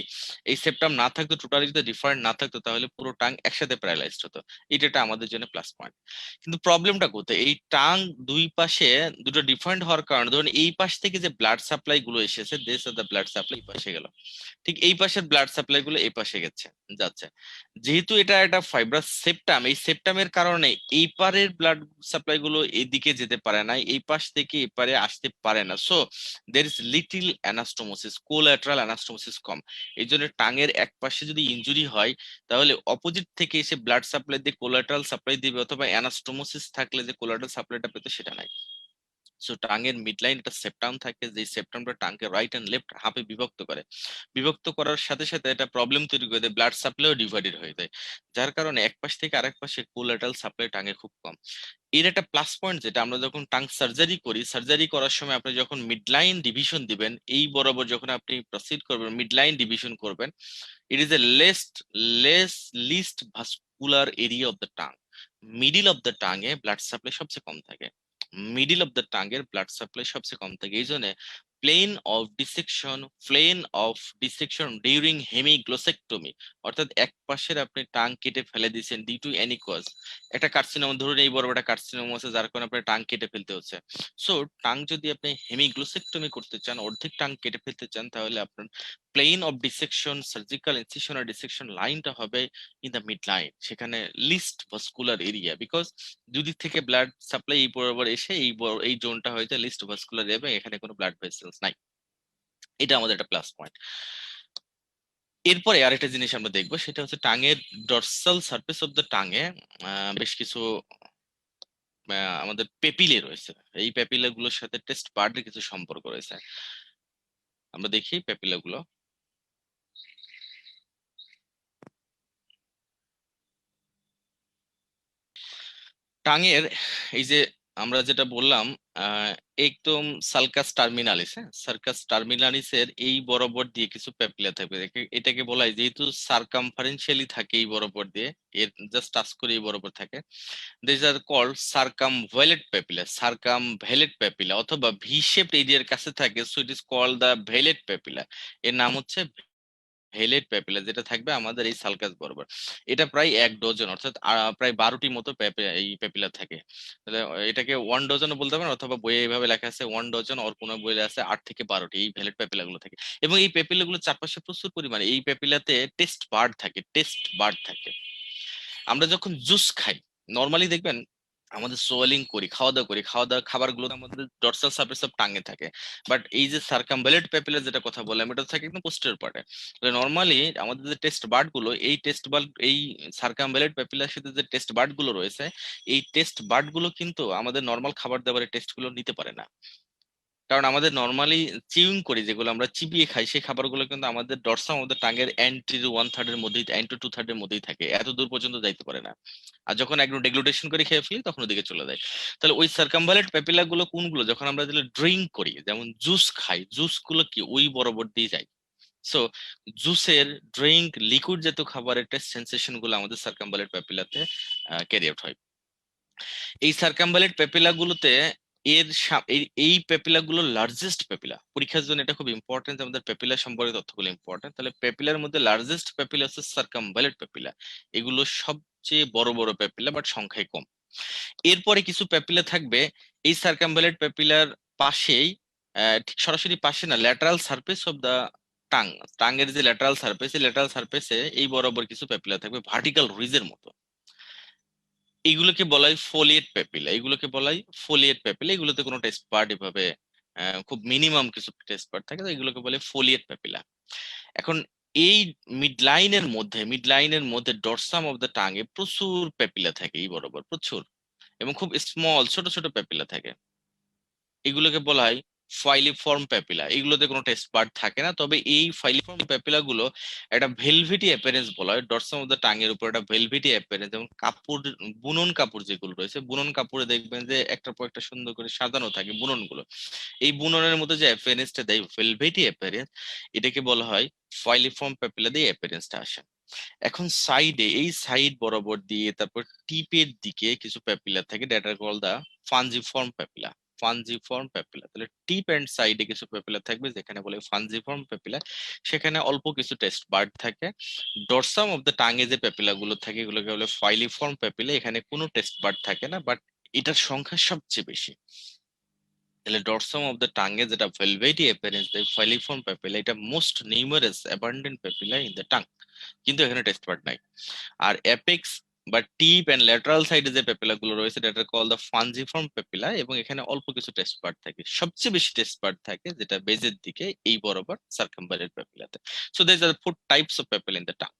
এই সেপ্টাম না থাকতো, টোটালি যদি ডিফারেন্ট না থাকতো, তাহলে পুরো টাং একসাথে প্যারালাইজড হতো। এটা আমাদের জন্য প্লাস পয়েন্ট। কিন্তু প্রবলেমটা কোথায়, এই টাং দুই পাশে দুটো ডিফারেন্ট হওয়ার কারণে ধরুন এই পাশ থেকে যে ব্লাড সাপ্লাই গুলো এসেছে, this are the blood supply পাশে গেল, ঠিক এই পাশের ব্লাড সাপ্লাই গুলো এই পাশে যাচ্ছে। যেহেতু এটা একটা ফাইব্রাস সেপ্টাম, এই সেপ্টামের কারণে এই পারের ব্লাড সাপ্লাই গুলো এদিকে যেতে পারে না, এই পাশ থেকে এই পারে আসতে পারে না। So there is little anastomosis, collateral anastomosis কম। এই জন্য টাঙের এক পাশে যদি ইনজুরি হয় তাহলে অপোজিট থেকে এসে ব্লাড সাপ্লাই দিয়ে কোল্যাটারাল সাপ্লাই দিবে, অথবা অ্যানাস্টোমোসিস থাকলে যে কোল্যাটারাল সাপ্লাইটা পেতো সেটা নাই। সো টাঙের মিডলাইন একটা সেপ্টাম থাকে, যে সেপ্টামটা টাংকে রাইট এন্ড লেফট হাফে বিভক্ত করে। বিভক্ত করার সাথে সাথে এটা প্রবলেম তৈরি করে দেয়, ব্লাড সাপ্লাইও ডিভাইডেড হয়ে যায়, যার কারণে এক পাশ থেকে আরেক পাশে কোলাটারাল সাপ্লাই টাঙে খুব কম। এর একটা প্লাস পয়েন্ট, যেটা আমরা যখন টাং সার্জারি করি, সার্জারি করার সময় আপনি যখন মিডলাইন ডিভিশন দিবেন, এই বরাবর যখন আপনি প্রসিড করবেন মিডলাইন ডিভিশন করবেন, it is a least vascular area of the tongue. Middle of the tongue এ ব্লাড সাপ্লাই সবচেয়ে কম থাকে, মিডিল অফ দ্য টাং এর ব্লাড সাপ্লাই সবচেয়ে কম থাকে। এই জন্য plane of dissection during hemiglossectomy, অর্থাৎ এক পাশের আপনি টাং কেটে ফেলে দিয়েছেন ডিউ টু এনি কজ, একটা কার্সিনোমা ধরুন এই বড় একটা কার্সিনোমা আছে যার কারণে আপনার টাং কেটে ফেলতে হচ্ছে। সো টাং যদি আপনি হেমিগ্লোসেক্টমি করতে চান, অর্ধেক টাং কেটে ফেলতে চান, তাহলে আপনার plane of dissection, surgical incision আর ডিসেকশন লাইনটা হবে ইন দ্য মিড লাইন, সেখানে লিস্ট ভাস্কুলার এরিয়া, বিকজ দুদিক থেকে ব্লাড সাপ্লাই এই বরাবর এসে এই জোনটা হয়ে যায় লিস্ট ভাস্কুলার এবং এখানে কোনো ব্লাড ভেসেলস নাই। এটা আমাদের একটা প্লাস পয়েন্ট। এরপরে আরেকটা জিনিস আমরা দেখবো, সেটা হচ্ছে টাঙের ডরসাল সারফেস অফ দ্য টাঙে বেশ কিছু আমাদের পেপিলে রয়েছে। এই পেপিলা গুলোর সাথে টেস্ট বার্ডের কিছু সম্পর্ক রয়েছে। আমরা দেখি পেপিলা গুলো। টাঙের এই যে আমরা যেটা বললাম, আহ একদম সালকাস টার্মিনালিস, হ্যাঁ সার্কাস টার্মিনালিসের এই বরাবর দিয়ে কিছু প্যাপিলা থাকবে। এটাকে বলা হয়, যেহেতু সার্কামফারেন্সিয়ালি থাকে এই বরাবর দিয়ে, এর জাস্ট টাচ করে এই বরাবর থাকে, this are called circumvallate papilla, অথবা ভি শেপড এরিয়ার কাছে থাকে, so it is called the vallate papilla. এর নাম হচ্ছে ভেলেট প্যাপিলা, যেটা থাকবে আমাদের এই সালকাস বরাবর। এটা প্রায় 1 ডজন, অর্থাৎ প্রায় 12টি মতো এই প্যাপিলা থাকে। তাহলে এটাকে 1 ডজনও বলতে পারেন, অথবা বইয়ে এইভাবে লেখা আছে 1 ডজন, আর কোনো বইয়ে আছে 8 থেকে 12টি এই ভেলেট প্যাপিলা গুলো থাকে। এবং এই প্যাপিলা গুলো চারপাশে প্রচুর পরিমাণে এই প্যাপিলাতে টেস্ট বার্ড থাকে। আমরা যখন জুস খাই নর্মালি দেখবেন আমাদের সোয়েলিং করি, খাওয়া দাওয়া করি, খাওয়া দাওয়া খাবারগুলো আমাদের ডর্সাল সারফেস অফ টাঙ্গে থাকে। বাট এই যে সার্কামভ্যালেন্ট প্যাপিলা যেটা কথা বললাম, এটা থাকে একদম পোস্টেরিয়র পার্টে। নর্মালি আমাদের যে টেস্ট বার্ড গুলো, এই সার্কামভ্যালেন্ট প্যাপিলার সাথে যে টেস্ট বার্ড গুলো রয়েছে, এই টেস্ট বার্ড গুলো কিন্তু আমাদের নর্মাল খাবার দাবারের টেস্ট গুলো নিতে পারে না। কারণ আমাদের নর্মালি চিউইং করি, যেগুলো আমরা চিবিয়ে খাই, সেই খাবারগুলো কিন্তু আমাদের ডরসাম আমাদের টাঙ্গের এন্ড ওয়ান থার্ডের মধ্যেই, এন্ড টু থার্ডের মধ্যেই থাকে, এত দূর পর্যন্ত যাইতে পারে না। আর যখন একদম ডেগ্লুটেশন করে খেয়ে ফেলি তখন ওদিকে চলে যায়। তাহলে ওই সার্কামভ্যালেন্ট প্যাপিলা গুলো কোনগুলো, যখন আমরা ড্রিঙ্ক করি, যেমন জুস খাই, জুস গুলো কি ওই বরাবর দিয়ে যায়। সো জুসের, ড্রিঙ্ক, লিকুইড জাতীয় খাবারের টেস্ট সেন্সেশন গুলো আমাদের সার্কামভ্যালেন্ট প্যাপিলাতে ক্যারি আউট হয়। এই সার্কামভ্যালেন্ট প্যাপিলা গুলোতে এই প্যাপিলা গুলো লার্জেস্ট প্যাপিলা, পরীক্ষার জন্য এটা খুব ইম্পর্টেন্ট, আমাদের প্যাপিলা সম্পর্কে তথ্যগুলো ইম্পর্টেন্ট। তাহলে প্যাপিলার মধ্যে লার্জেস্ট প্যাপিলা হচ্ছে সার্কামভ্যালেন্ট প্যাপিলা। এগুলো সবচেয়ে বড় বড় প্যাপিলা, বাট সংখ্যায় কম। এরপরে কিছু প্যাপিলা থাকবে এই সার্কামভ্যালেন্ট প্যাপিলার পাশেই, ঠিক সরাসরি পাশে না, lateral surface of the tongue, টাঙ্গের যে ল্যাটারাল সারফেস, এই ল্যাটারাল সারফেসে এই বরাবর কিছু প্যাপিলা থাকবে ভার্টিক্যাল রিজের মতো। এগুলোকে বলা হয় ফোলিয়েট পেপিলা, এগুলোকে বলা হয় ফোলিয়েট পেপিলা। এগুলোতে কোনো টেস্ট পার্ট এভাবে খুব মিনিমাম কিছু টেস্ট পার্ট থাকে, তো এগুলোকে বলে ফোলিয়েট পেপিলা। এখন এই মিড লাইনের মধ্যে ডরসাম অফ দ্য টাঙ্গে প্রচুর পেপিলা থাকে, এই বরাবর প্রচুর, এবং খুব স্মল ছোট ছোট পেপিলা থাকে। এগুলোকে বলা হয় ফাইলিফর্ম প্যাপিলা। এগুলোতে কোনো টেস্ট পার্ট থাকে না, তবে এই ফাইলিফর্ম প্যাপিলা গুলো একটা ভেলভেটি অ্যাপিয়ারেন্স বলা হয়, ডরসাম অফ দ্য টাঙ্গের উপর একটা ভেলভেটি অ্যাপিয়ারেন্স। যেমন কাপড়, বুনন কাপড় যেগুলো রয়েছে, বুনন কাপড়ে দেখবেন যে একটার পর একটা সুন্দর করে সাজানো থাকে বুনন গুলো। এই বুননের মধ্যে যে অ্যাপিয়ারেন্সটা দেয়, ভেলভেটি অ্যাপিয়ারেন্স, এটাকে বলা হয় ফাইলিফর্ম প্যাপিলা দিয়ে অ্যাপিয়ারেন্সটা আসে। এখন সাইডে, এই সাইড বরাবর দিয়ে তারপর টিপের দিকে কিছু প্যাপিলা থাকে, that are call the fungiform papilla. Fungiform papilla, তাহলে টিপ এন্ড সাইডে কিছু প্যাপিলা থাকবে যেখানে বলে ফানজিফর্ম প্যাপিলা, সেখানে অল্প কিছু টেস্ট বার্ড থাকে। ডরসাম অফ দ্য টাঙ্গে যে প্যাপিলা গুলো থাকে, এগুলোকে বলে ফাইলিফর্ম প্যাপিলা, এখানে কোনো টেস্ট বার্ড থাকে না, বাট এটার সংখ্যা সবচেয়ে বেশি। তাহলে ডরসাম অফ দ্য টাঙ্গে যেটা ভেলভেটি অ্যাপিয়ারেন্স দেয়, ফাইলিফর্ম প্যাপিলা, এটা most numerous abundant papilla in the tongue, কিন্তু এখানে টেস্ট বার্ড নাই। আর অ্যাপেক্স বা টিপ এন্ড ল্যাটারাল সাইডে যে পেপিলা গুলো রয়েছে, এটা কল দা ফানজিফর্ম পেপিলা, এবং এখানে অল্প কিছু টেস্ট পার্ট থাকে। সবচেয়ে বেশি টেস্ট পার্ট থাকে যেটা বেজের দিকে, এই বরাবর সার্কামভ্যালেন্ট পেপিলাতে। So there are four types of papilla in the tongue.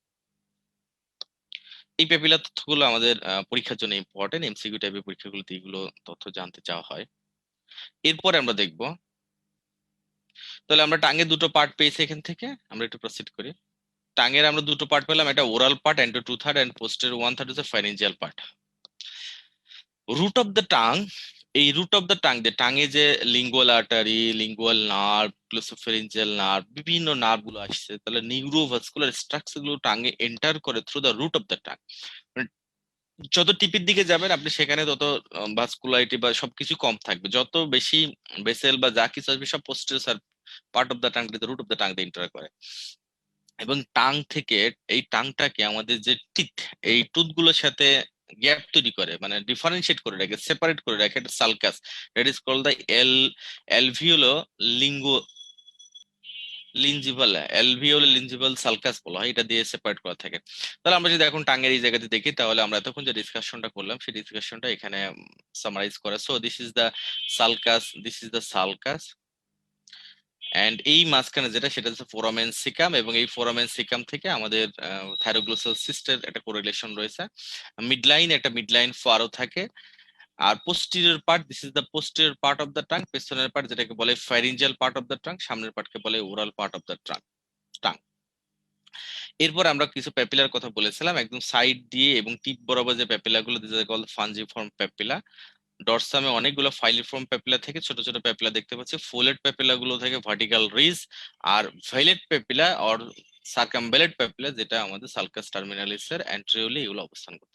এই পেপিলা তথ্যগুলো আমাদের পরীক্ষার জন্য ইম্পর্টেন্ট, এমসিকিউ টাইপের পরীক্ষাগুলোতে এইগুলো তথ্য জানতে চাওয়া হয়। এরপরে আমরা দেখব, তাহলে আমরা টাঙ্গের দুটো পার্ট পেয়েছি, এখান থেকে আমরা একটু প্রসিড করি। টাঙ্গের আমরা দুটো পার্ট পেলাম, একটা oral part, anterior two third, and posterior one third হচ্ছে pharyngeal part. Root of the tongue, এই রুট অফ দ্য টাং, যে টাঙে যে lingual artery, lingual nerve, glossopharyngeal nerve, বিভিন্ন নার্ভ গুলো আসছে, তাহলে নিউরোভাস্কুলার স্ট্রাকচার গুলো টাঙে এন্টার করে through the root of the tongue. যত টিপির দিকে যাবেন আপনি, সেখানে তত ভাস্কুলারিটি বা সবকিছু কম থাকবে, যত বেশি ভেসেল বা যা কিছু আসবে সব posterior part of the tongue, root of the tongue দিয়ে এন্টার করে। এবং টাং থেকে, এই টাংটাকে আমাদের যে টিথ, এই টুথ গুলোর সাথে গ্যাপ তৈরি করে, মানে ডিফারেন্সিয়েট করে রাখে, সেপারেট করে রাখে, একটা sulcus, that is called the alveolo linguo lingual, alveolo lingual sulcus বলা হয়, এটা দিয়ে সেপারেট করা থাকে। তাহলে আমরা যদি এখন টাঙ্গের এই জায়গাতে দেখি, তাহলে আমরা এতক্ষণ যে ডিসকাশনটা করলাম সেই ডিসকাশনটা এখানে সামারাইজ করা। So this is the sulcus, this is the sulcus, and এই মাঝখানে যেটা, সেটা হচ্ছে ফোরামেন সিকাম, এবং এই ফোরামেন সিকাম থেকে আমাদের থাইরোগ্লোসাল সিস্টের একটা কোরিলেশন রয়েছে। মিডলাইন, একটা মিডলাইন ফারো থাকে। আর posterior part, this is the posterior part of the tongue, পেছনের পার্ট যেটাকে বলে pharyngeal part of the tongue, সামনের পার্টকে বলে oral part of the tongue. এরপর আমরা কিছু প্যাপিলার কথা বলেছিলাম, একদম সাইড দিয়ে এবং টিপ বরাবর যে প্যাপিলা গুলো, দিস ইজ কল্ড ফানজিফর্ম প্যাপিলা। ডরসামে অনেকগুলো ফাইলিফর্ম প্যাপিলা থেকে ছোট ছোট প্যাপিলা দেখতে পাচ্ছি, ফোলেট প্যাপিলা গুলো থেকে ভার্টিক্যাল রিজ, আর vallate papilla or circumvallate papilla, যেটা আমাদের সালকাস টার্মিনালিস এর অ্যান্টেরিয়রলি এগুলো অবস্থান করে।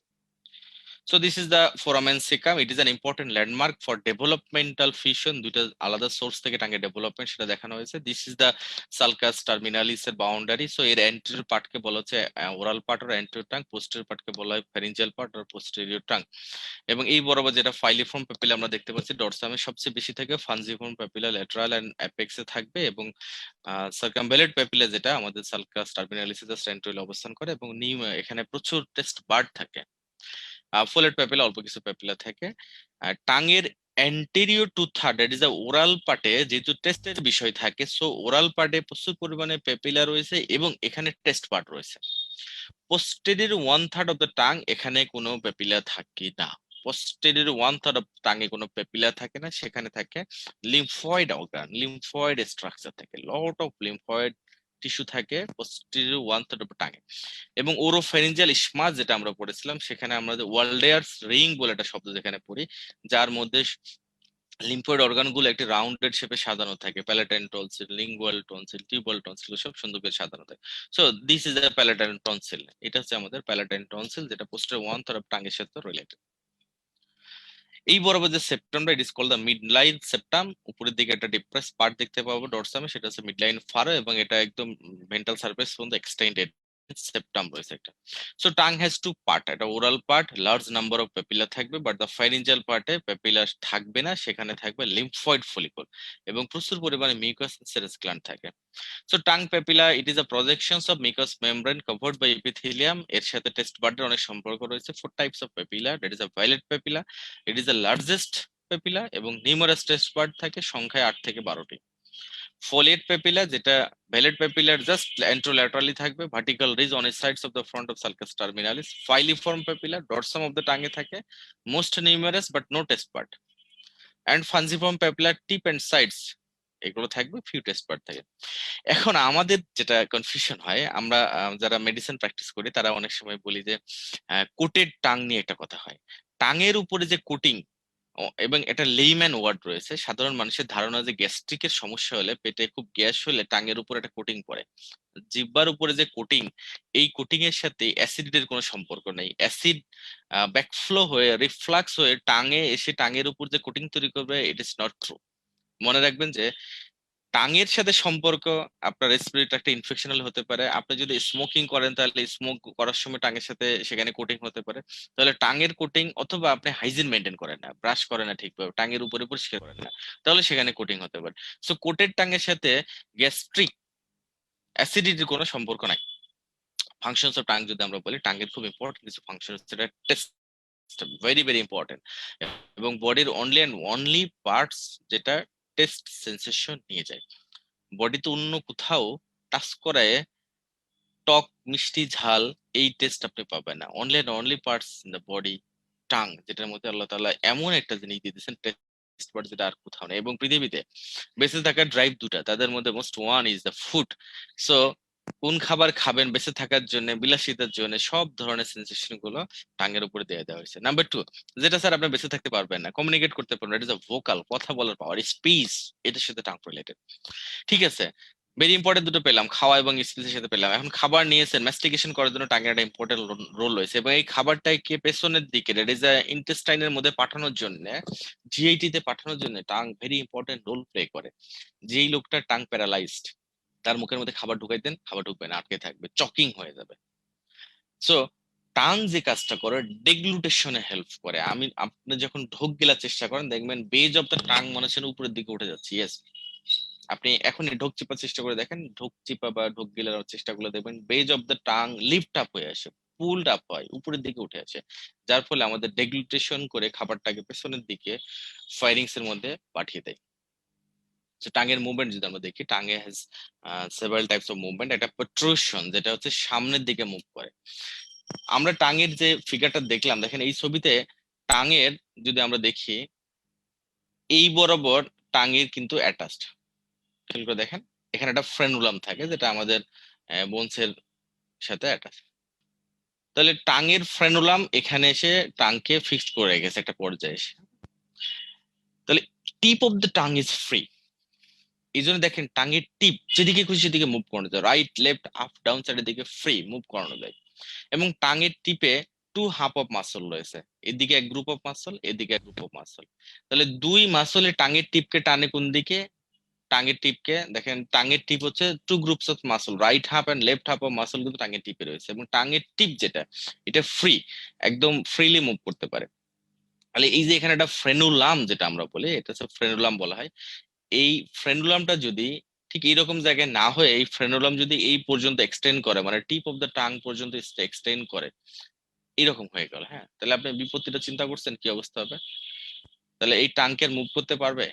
So this is the foramen cecum. It is an important landmark for developmental fusion. দুইটা আলাদা সোর্স থেকে টাঙ্গে ডেভেলপমেন্ট, সেটা দেখানো হয়েছে। This is the sulcus terminalis এর বাউন্ডারি। সো এর অ্যান্টেরিয়র পার্টকে বলা হচ্ছে oral part or anterior tongue, posterior পার্টকে বলা হয় pharyngeal part or posterior tongue. এবং এই বরাবর যেটা ফাইলিফর্ম প্যাপিলা আমরা দেখতে পাচ্ছি, ডরসামে সবচেয়ে বেশি থাকে, ফানজিফর্ম প্যাপিলা ল্যাটারাল এন্ড অ্যাপেক্সে থাকবে, এবং সার্কামভ্যালেট প্যাপিলা যেটা আমাদের সালকাস টার্মিনালিস এর সেন্ট্রাল অবস্থান করে, এবং নিউ এখানে প্রচুর টেস্ট বার্ড থাকে। ফোলেট প্যাপিলা অল্প কিছু প্যাপিলা থাকে। টাঙের anterior two third, that is oral পার্টে, যেহেতু টেস্টের বিষয় থাকে, সো ওরাল পার্টে প্রচুর পরিমাণে প্যাপিলা রয়েছে এবং এখানে টেস্ট পার্ট রয়েছে। Posterior one third of the tongue, এখানে কোনো প্যাপিলা থাকে না। পোস্টেরিয়র ওয়ান থার্ড অফ টাঙে কোনো প্যাপিলা থাকে না, সেখানে থাকে লিম্ফয়েড অর্গান, লিম্ফয়েড স্ট্রাকচার থাকে, লট অফ লিম্ফয়েড টিস্যু থাকে পোস্টেরিয়র ওয়ান থার্ড অফ টাঙে। এবং ওরোফেরিঞ্জিয়াল ইসমাস যেটা আমরা পড়েছিলাম, সেখানে আমরা যে ওয়ালডেয়ার্স রিং বলে একটা শব্দ যেখানে পড়ি, যার মধ্যে লিম্ফয়েড অর্গান গুলো একটি রাউন্ডেড শেপে সাজানো থাকে, palatine tonsil, lingual tonsil, tubal tonsil, সব সুন্দর করে সাজানো থাকে। So this is the palatine tonsil, এটা হচ্ছে আমাদের প্যালাটাইন টনসিল, যেটা পোস্টের ওয়ান তরফ টাঙ্গের সাথে রিলেটেড। এই বরাবর যে সেপ্টামটা, it is called the mid line septum, উপরের দিকে একটা ডিপ্রেস পার্ট দেখতে পাবো ডরসামে, সেটা হচ্ছে মিড লাইন ফারো, এবং এটা একদম ভেন্ট্রাল সারফেস পর্যন্ত এক্সটেন্ডেড সেপ্টাম রয়েছে একটা। So tongue has two part, একটা oral part, large number of papilla থাকবে, বাট দ্য ফাইরিঞ্জিয়াল পার্টে পেপিলা থাকবে না, সেখানে থাকবে লিম্ফয়েড ফলিকল এবং প্রচুর পরিমাণে মিউকাস সেরাস গ্ল্যান্ড থাকে। So tongue papilla, it is a projections of mucous membrane covered by epithelium, এর সাথে টেস্ট বার্ডের অনেক সম্পর্ক রয়েছে। Four types of papilla, that is a vallate papilla, it is the largest papilla, এবং numerous taste bud থাকে সংখ্যায় 8 থেকে 12টি। ফোলিয়েট পেপিলা, যেটা ভ্যালেট পেপিলার জাস্ট অ্যান্ট্রোল্যাটারালি থাকবে, vertical ridge on sides of the front of sulcus terminalis. ফাইলিফর্ম papilla, dorsum of the টাঙ্গে থাকে, most numerous but no taste bud. And fungiform papilla, tip and sides, এগুলো থাকবে, few test part থাকে। এখন আমাদের যেটা confusion হয়, আমরা যারা মেডিসিন প্র্যাকটিস করি তারা অনেক সময় বলি যে কোটেড টাং নিয়ে একটা কথা হয়। টাঙের উপরে যে কোটিং, এবং এটা লেইম্যান ওয়ার্ড রয়েছে, সাধারণ মানুষের ধারণা যে গ্যাস্ট্রিকের সমস্যা হলে, পেটে খুব গ্যাস হলে টাঙের উপর একটা কোটিং পড়ে। জিহ্বার উপরে যে কোটিং, এই কোটিং এর সাথে অ্যাসিডের কোনো সম্পর্ক নেই। অ্যাসিড ব্যাকফ্লো হয়ে রিফ্লাক্স হয়ে টাঙে এসে টাঙের উপর যে কোটিং তৈরি করবে, ইট ইজ নট ট্রু। মনে রাখবেন যে টাঙের সাথে সম্পর্ক, আপনার রেসপিরেটরি একটা ইনফেকশনাল হতে পারে। আপনি যদি স্মোকিং করেন, তাহলে স্মোক করার সময় টাঙের সাথে সেখানে কোটিং হতে পারে। তাহলে টাঙের কোটিং, অথবা আপনি হাইজিন মেনটেন করেন না, ব্রাশ করেন না ঠিকভাবে, টাঙের উপরে পরিষ্কার করেন না, তাহলে সেখানে কোটিং হতে পারে। সো কোটেড টাঙের সাথে গ্যাস্ট্রিক অ্যাসিডিটির কোনো সম্পর্ক নাই। ফাংশনস অফ টাং যদি আমরা বলি, টাঙের খুব ইম্পর্টেন্ট কিছু ফাংশন, সেটা টেস্ট, ভেরি ভেরি ইম্পর্টেন্ট, এবং বডির অনলি অ্যান্ড অনলি পার্টস যেটা টেস্ট সেন্সেশন নিয়ে যায়। বডিতে অন্য কোথাও টাচ করায় টক, মিষ্টি, ঝাল, এই টেস্ট আপনি পাবেন না। Only and only parts in the body, tongue, যেটার মধ্যে আল্লাহ তাআলা এমন একটা জিনিস দিয়ে দিয়েছেন, টেস্ট পার্ট, যেটা আর কোথাও নেই। এবং পৃথিবীতে বেঁচে থাকার ড্রাইভ দুটা, তাদের মধ্যে most one is the food. So কোন খাবার খাবেন বেঁচে থাকার জন্য, বিলাসিতার জন্য, সব ধরনের সেন্সেশন গুলো টাঙ্গের উপরে দিয়ে দেওয়া হয়েছে। নাম্বার টু, যেটা স্যার আপনি বেঁচে থাকতে পারবেন না, কমিউনিকেট করতে পারবেন, ইট ইজ আ ভোকাল, কথা বলার পাওয়ার, স্পিচ, এটার সাথে টাং রিলেটেড। ঠিক আছে, ভেরি ইম্পর্টেন্ট দুটো পেলাম, খাওয়া এবং স্পিচের সাথে পেলাম। এখন খাবার নিয়েছেন, ম্যাস্টিকেশন করার জন্য টাঙ্গের একটা ইম্পর্টেন্ট রোল রয়েছে, এবং এই খাবারটাকে পেছনের দিকে, দ্যাট ইজ ইন্টেস্টাইনের মধ্যে পাঠানোর জন্য, জিআইটি তে পাঠানোর জন্য tongue very important role play করে। যেই লোকটা টাং প্যারালাইজড, তার মুখের মধ্যে খাবার ঢুকাই দেন, খাবার ঢুকবে না, আটকে থাকবে, চকিং হয়ে যাবে। সো টাং যে কাজটা করে, ডেগ্লুটেশনে হেল্প করে। আপনি যখন ঢোক গিলার চেষ্টা করেন, দেখবেন বেজ অফ দ্য টাং মনে হচ্ছে উপরের দিকে উঠে যাচ্ছে। ইয়েস, আপনি এখনই ঢোক চিপার চেষ্টা করে দেখেন, ঢোক চিপা বা ঢোক গিলার চেষ্টা করলে দেখবেন base of the tongue lift up হয়ে আসে, পুলড আপ হয়, উপরের দিকে উঠে আসে, যার ফলে আমাদের ডেগ্লুটেশন করে খাবারটাকে পেছনের দিকে ফায়ারিংস এর মধ্যে পাঠিয়ে দেয়। টাঙের মুভমেন্ট যদি আমরা দেখি, টাঙে has several types of movement. একটা প্রোট্রুশন, যেটা হচ্ছে সামনের দিকে মুভ করে। আমরা টাঙের যে ফিগারটা দেখলাম, দেখেন এই ছবিতে টাঙের যদি আমরা দেখি, এই বরাবর টাঙের কিন্তু অ্যাটাচড, খেয়াল করে দেখেন, এখানে একটা ফ্রেনুলাম থাকে, যেটা আমাদের বোনসের সাথে অ্যাটাচ। তাহলে টাঙের ফ্রেনুলাম এখানে এসে টাংকে ফিক্সড করে রেখেছে একটা পর্যায়ে এসে। তাহলে টিপ of the tongue is free. এই জন্য দেখেন টাঙের টিপ যেদিকে খুশি সেদিকে মুভ করানো যায়, রাইট, লেফট, আপ, ডাউন সাইডের দিকে ফ্রি মুভ করানো যায়। এবং টাঙের টিপে টু হাফ অফ মাসল রয়েছে, এদিকে এক গ্রুপ অফ মাসল, এদিকে এক গ্রুপ অফ মাসল। তাহলে দুই মাসলে টাঙের টিপকে টানে কোন দিকে, টাঙের টিপকে দেখেন, টাঙের টিপ হচ্ছে two groups of muscle, right half and left half of muscle কিন্তু টাঙের টিপে রয়েছে, এবং টাঙের টিপ যেটা, এটা ফ্রি, একদম ফ্রিলি মুভ করতে পারে। তাহলে এই যে এখানে একটা ফ্রেনুলাম যেটা আমরা বলি, এটা হচ্ছে ফ্রেনুলাম বলা হয়। এই ফ্রেনুলামটা যদি ঠিক এইরকম জায়গায় না হয়ে, এই ফ্রেনুলাম যদি এই পর্যন্ত এক্সটেন্ড করে, মানে টিপ অফ দ্য টাং পর্যন্ত এক্সটেন্ড করে, এরকম হয়ে গেল। হ্যাঁ, তাহলে আপনি বিপত্তিটা চিন্তা করছেন কি অবস্থা হবে? তাহলে এই টাঙ্কের মুভ করতে পারবে?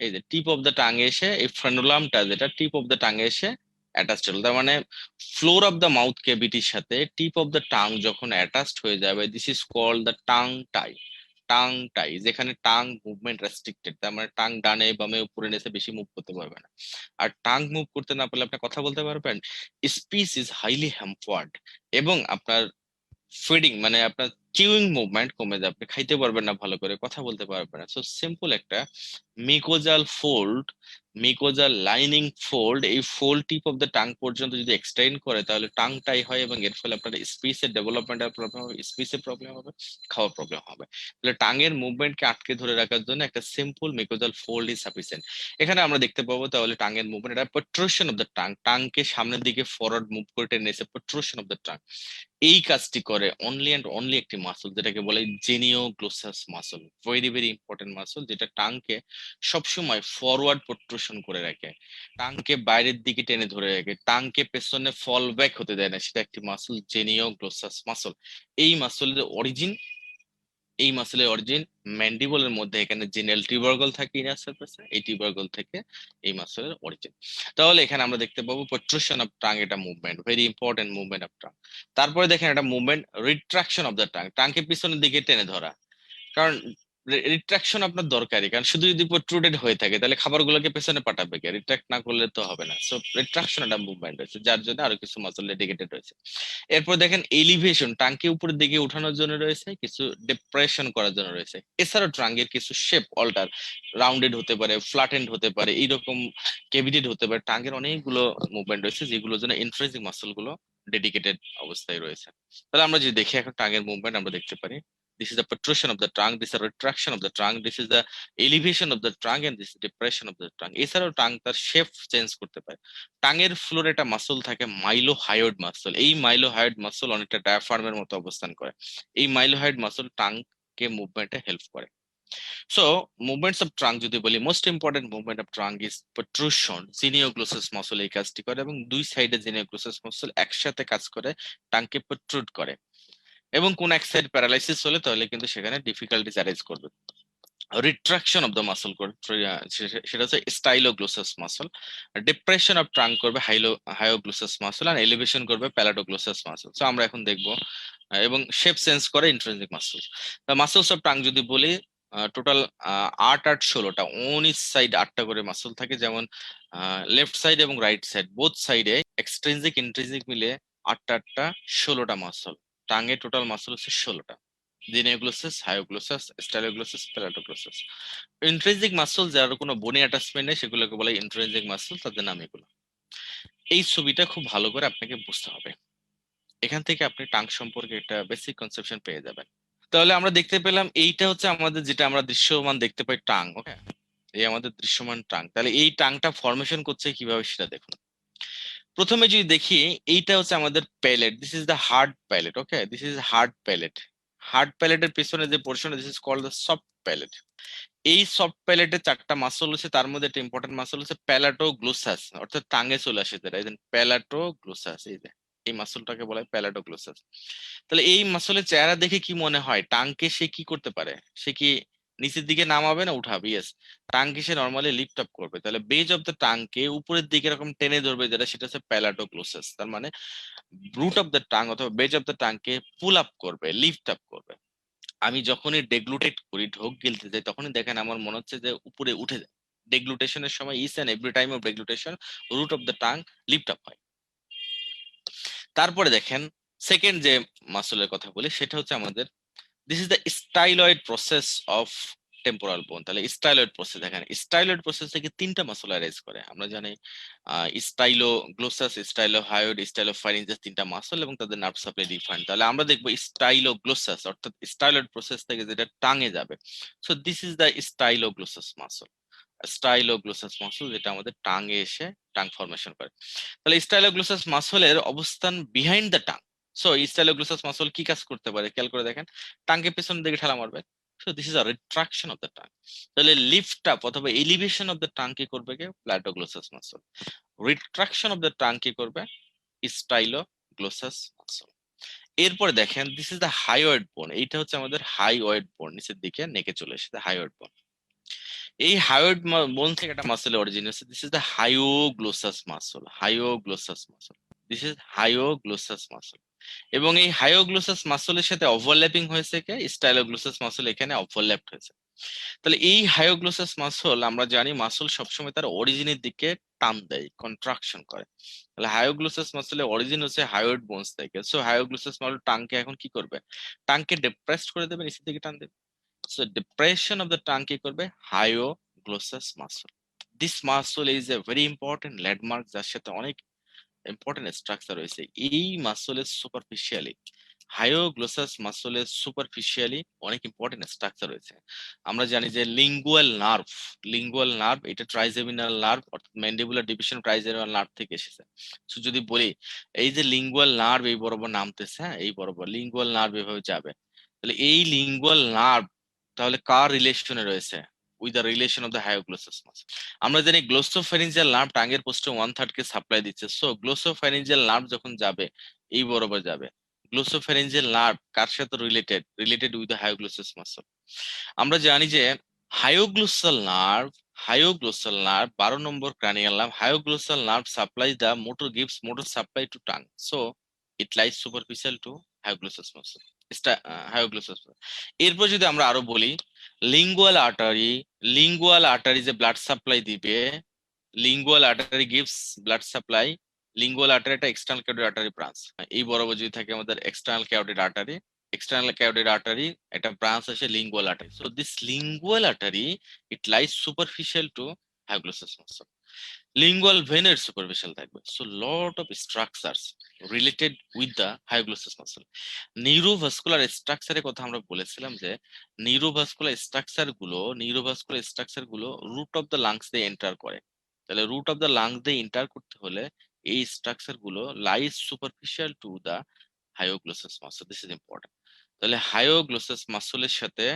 এই যে টিপ অফ দ্য টাং এসে এই ফ্রেনুলামটা যেটা টিপ অফ দ্য টাং এসে অ্যাটাচড হলো, তার মানে ফ্লোর অফ দ্য মাউথ ক্যাভিটির সাথে টিপ অফ দ্য টাং যখন অ্যাটাচড হয়ে যাবে, this is called the tongue tie. Tongue tie, যেখানে টাং মুভমেন্ট রেস্ট্রিক্টেড, তার মানে টাং ডানে বামে উপরে নিচে বেশি মুভ করতে পারবে না। আর টাং মুভ করতে না পারলে আপনি কথা বলতে পারবেন, স্পিচ ইজ হাইলি হ্যাম্পার্ড, এবং আপনার ফিডিং মানে আপনার চিউইং মুভমেন্ট কমে যাবে, আপনি খাইতে পারবেন না, ভালো করে কথা বলতে পারবেন না। সো সিম্পল একটা মিকোজাল ফোল্ড, মিকোজাল লাইনিং ফোল্ড, এই fold tip of the tongue পর্যন্ত যদি এক্সটেন্ড করে তাহলে টাং টাই হয়, এবং এর ফলে আপনার স্পিচের ডেভেলপমেন্টের প্রবলেম হবে, স্পিচের প্রবলেম হবে, খাওয়ার প্রবলেম হবে। তাহলে টাঙের মুভমেন্টকে আটকে ধরে রাখার জন্য একটা সিম্পল মিকোজাল ফোল্ড ইজ সাফিসিয়েন্ট। এখানে আমরা দেখতে পাবো তাহলে টাঙের মুভমেন্ট, এটা প্রোট্রুশন অফ দ্য টাং, টাংকে সামনের দিকে ফরওয়ার্ড মুভ করে টেনে এসে প্রোট্রুশন অফ দ্য টাং। এই কাজটি করে অনলি অ্যান্ড অনলি একটি মাসল, যেটাকে বলে genioglossus muscle, very very important muscle, যেটা টাংকে সবসময় ফরওয়ার্ড প্রোট্রুশন করে রাখে, টাংকে বাইরের দিকে টেনে ধরে রাখে, টাংকে পেছনে ফল ব্যাক হতে দেয় না, সেটা একটি মাসল, জেনিও গ্লোসাস মাসল। এই মাসলের অরিজিন, এই মাসলের অরিজিন ম্যান্ডিবলের মধ্যে, এখানে জেনারেল টিউবারকল থাকে ইনার সারফেসে, এই টিউবারকল থেকে এই মাসলের অরিজিন। তাহলে এখানে আমরা দেখতে পাবো প্রোট্রুশন অফ টাং, এটা movement, very important movement of tongue. তারপরে দেখেন এটা movement retraction of the tongue, টাংকে পিছনের দিকে টেনে ধরা। কারণ রিট্রাকশন আপনার দরকারি, কারণ শুধু যদি প্রোট্রুডেড হয়ে থাকে তাহলে খাবারগুলোকে পেছনে পাঠাবে, কে রিট্রাক্ট না করলে তো হবে না। সো রিট্রাকশন একটা মুভমেন্ট রয়েছে, যার জন্য আরো কিছু মাসল ডেডিকেটেড রয়েছে। এরপর দেখেন এলিভেশন, টাঙ্কি উপরের দিকে উঠানোর জন্য রয়েছে, কিছু ডিপ্রেশন করার জন্য রয়েছে। এছাড়াও ট্রাঙ্গের কিছু শেপ অল্টার, রাউন্ডেড হতে পারে, ফ্ল্যাটেন্ড হতে পারে, এইরকম কেভিটেড হতে পারে, টাঙ্গের অনেকগুলো মুভমেন্ট রয়েছে যেগুলোর জন্য ইন্ট্রিনসিক মাসল গুলো ডেডিকেটেড অবস্থায় রয়েছে। তাহলে আমরা যদি দেখি এখন টাঙ্গের মুভমেন্ট আমরা দেখতে পারি, this is the protrusion of the trunk, this is the retraction of the trunk, this is the elevation of the trunk, and this is depression of the trunk. এছাড়াও টাং তার শেপ চেঞ্জ করতে পারে। টাঙের ফ্লোরে একটা muscle থাকে মাইলোহায়োড muscle, এই মাইলোহায়োড muscle অনেকটা ডায়াফ্রামের মতো অবস্থান করে, এই মাইলোহায়োড মাসল টাংকে মুভমেন্টে হেল্প করে। সো মুভমেন্টস অফ ট্রাঙ্ক যদি বলি, most important movement of tongue is protrusion, genioglossus muscle এই কাজটি করে, এবং দুই সাইডে জিনিওগ্লোসাস মাসল একসাথে কাজ করে টাংকে প্রোট্রুড করে, এবং কোন এক সাইড প্যারালাইসিস হলে তাহলে কিন্তু সেখানে ডিফিকাল্টিজ অ্যারাইজ করবে। রিট্রাকশন অফ দ্য মাসল করে সেটা হচ্ছে স্টাইলোগ্লোসাস মাসল, ডিপ্রেশন অফ ট্রাঙ্ক করবে হায়োগ্লোসাস মাসল, আর এলিভেশন করবে প্যালাটোগ্লোসাস মাসল। সো আমরা এখন দেখবো এবং শেপ চেঞ্জ করে intrinsic muscle. Muscles of tongue যদি বলি, টোটাল 8 8 16টা, অন ইচ সাইড 8টা করে মাসল থাকে, যেমন লেফট সাইড এবং রাইট সাইড বোথ সাইডে এক্সট্রিনজিক ইন্ট্রিনজিক মিলে 8টা 16টা মাসল। টাঙ্গে টোটাল মাসল হচ্ছে 16টা, জিনিওগ্লোসাস, হায়োগ্লোসাস, স্টাইলোগ্লোসাস, প্যালাটোগ্লোসাস। ইন্ট্রিনজিক মাসল যার কোনো বনি অ্যাটাচমেন্ট নেই সেগুলোকে বলে ইন্ট্রিনজিক মাসল, তাদের নাম এগুলো। এই ছবিটা খুব ভালো করে আপনাকে বুঝতে হবে, এখান থেকে আপনি টাং সম্পর্কে একটা বেসিক কনসেপশন পেয়ে যাবেন। তাহলে আমরা দেখতে পেলাম এইটা হচ্ছে আমাদের যেটা আমরা দৃশ্যমান দেখতে পাই টাং, ওকে, এই আমাদের দৃশ্যমান টাং। তাহলে এই টাংটা ফরমেশন করছে কিভাবে সেটা দেখুন। প্রথমে যদি দেখি, এইটা হচ্ছে আমাদের palate, this is the hard palate, okay, this is hard palate. Hard প্যালেটের পিছনে যে portion, this is called the soft palate. এই সফট প্যালেটে 4টা মাসল হচ্ছে, তার মধ্যে একটা ইম্পর্টেন্ট মাসল হচ্ছে প্যালাটোগ্লোসাস, অর্থাৎ টাঙ্গে চলে আসে যেটা, এই প্যালাটোগ্লোসাস, এই যে এই মাসলটাকে বলা হয় প্যালাটোগ্লোসাস। তাহলে এই মাসলের চেহারা দেখে কি মনে হয়, টাংকে সে কি করতে পারে? সে কি নিচের দিকে নামাবে না উঠাবে? ইয়েস, টাংকে সে নর্মালি লিফট আপ করবে। তাহলে বেজ অফ দ্য টাংকে উপরের দিকে এরকম টেনে ধরবে, যেটা সেটা হচ্ছে প্যালাটোগ্লোসাস। তার মানে রুট অফ দ্য টাং অথবা বেজ অফ দ্য টাংকে পুল আপ করবে, লিফট আপ করবে। আমি যখনই ডেগ্লুটেট করি, ঢোক গিলতে যাই, তখনই দেখেন আমার মনে হচ্ছে যে উপরে উঠে যায়। ডেগ্লুটেশনের সময়, each and every time of deglutition, root of the tongue lift up হয়। তারপরে দেখেন সেকেন্ড যে মাসলের কথা বলি, সেটা হচ্ছে আমাদের, this is the styloid process of temporal বোন। তাহলে স্টাইলয়েড প্রসেস, দেখেন স্টাইলয়েড প্রসেস থেকে 3টা মাসল অ্যারাইজ করে। আমরা জানি স্টাইলো গ্লোসাস, স্টাইলো হায়োড, স্টাইলো ফাইরিঞ্জাস 3টা মাসল, এবং তাদের নার্ভ সাপ্লাই ডিফারেন্ট। তাহলে আমরা দেখবো স্টাইলো গ্লোসাস অর্থাৎ স্টাইলয়েড প্রসেস থেকে যেটা টাঙে যাবে, so this is the styloglossus muscle, styloglossus muscle, যেটা আমাদের টাঙে এসে টাং ফরমেশন করে। তাহলে স্টাইলোগ্লোসাস মাসলের অবস্থান behind the tongue. So styloglossus muscle কি কাজ করতে পারে খেয়াল করে দেখেন, টাংকে পেছনের দিকে ঠেলা মারবে। So this is a retraction of the tongue. তাহলে লিফট আপ অথবা এলিভেশন অফ দ্য টাং কি করবে, কে palatoglossus muscle. Retraction of the tongue কি করবে, স্টাইলোগ্লোসাস মাসল। এরপরে দেখেন দিস ইজ দ্য হাইওয়েড বোন, এইটা হচ্ছে আমাদের হাইওয়েড বোন, নিচের দিকে নেকে চলে এসেছে হাইওয়েড বোন। এই হাইওয়েড বোন থেকে একটা মাসেলের অরিজিন হচ্ছে, this is the hyoglossus muscle, hyoglossus muscle, this is hyoglossus muscle. এবং এই হাইওগ্লোসাস মাসলের সাথে ওভারল্যাপিং হয়েছে কে স্টাইলোগ্লোসাস মাসল, এখানে ওভারল্যাপড হয়েছে। তাহলে এই হাইওগ্লোসাস মাসল আমরা জানি মাসল সবসময় তার অরিজিনের দিকে টান দেয়, কন্ট্রাকশন করে। তাহলে হাইওগ্লোসাস মাসলের অরিজিন হচ্ছে হাইওয়েড বোনস থেকে। সো হাইওগ্লোসাস মাসল টাংকে এখন কি করবে, টাংকে ডিপ্রেসড করে দেবে, নিচের দিকে টান দেবে। So depression of the tongue কি করবে, hyoglossus muscle. This muscle is a very important landmark, যার সাথে অনেক ইম্পর্টেন্ট স্ট্রাকচার রয়েছে। এই মাসলের সুপারফিশিয়ালি, হাইওগ্লোসাস মাসলের সুপারফিশিয়ালি অনেক ইম্পর্টেন্ট স্ট্রাকচার রয়েছে। আমরা জানি যে লিঙ্গুয়াল নার্ভ এটা ট্রাইজেমিনাল নার্ভ, অর্থাৎ ম্যান্ডিবুলার ডিভিশন ট্রাইজেমিনাল নার্ভ থেকে এসেছে। তো যদি বলি এই যে লিঙ্গুয়াল নার্ভ এই বরাবর নামতেছে, হ্যাঁ এই বরাবর লিঙ্গুয়াল নার্ভ এভাবে যাবে, তাহলে এই লিঙ্গুয়াল নার্ভ তাহলে কার রিলেশনে রয়েছে, with the relation of the hyoglossus muscle. আমরা জানি গ্লোসোফ্যারিঞ্জিয়াল নার্ভ টাঙ্গের পোস্টে 1/3 কে সাপ্লাই দিচ্ছে। সো গ্লোসোফ্যারিঞ্জিয়াল নার্ভ যখন যাবে এই বরাবর যাবে, গ্লোসোফ্যারিঞ্জিয়াল নার্ভ কার সাথে related with the hyoglossus muscle. আমরা জানি যে হাইওগ্লোসাল নার্ভ, হাইওগ্লোসাল নার্ভ 12 নম্বর cranial nerve, hypoglossal nerve supply the motor, gives motor supply to tongue. So it lies superficial to hyoglossus muscle, hyoglossus. এরপর যদি আমরা আরো বলি লিঙ্গুয়াল আর্টারি, লিঙ্গুয়াল আর্টারি যে ব্লাড সাপ্লাই দিবে, lingual artery gives blood supply, lingual artery একটা external carotid artery branch. এই বরাবর যদি থাকে আমাদের external carotid artery, external carotid artery একটা ব্রাঞ্চ আছে lingual artery. So this lingual artery it lies superficial to hyoglossus muscle. Lingual ভেনের superficial থাকবে। So lot of structures related with the hyoglossus muscle. Neurovascular স্ট্রাকচারের কথা আমরা বলেছিলাম যে neurovascular structure গুলো রুট অফ দ্য লাংস দিয়ে এন্টার করে। তাহলে রুট অফ দ্য লাংস দিয়ে এন্টার করতে হলে এই স্ট্রাকচার গুলো lies superficial to the hyoglossus muscle, this is important. তাহলে হাইওগ্লোসাস মাসলের সাথে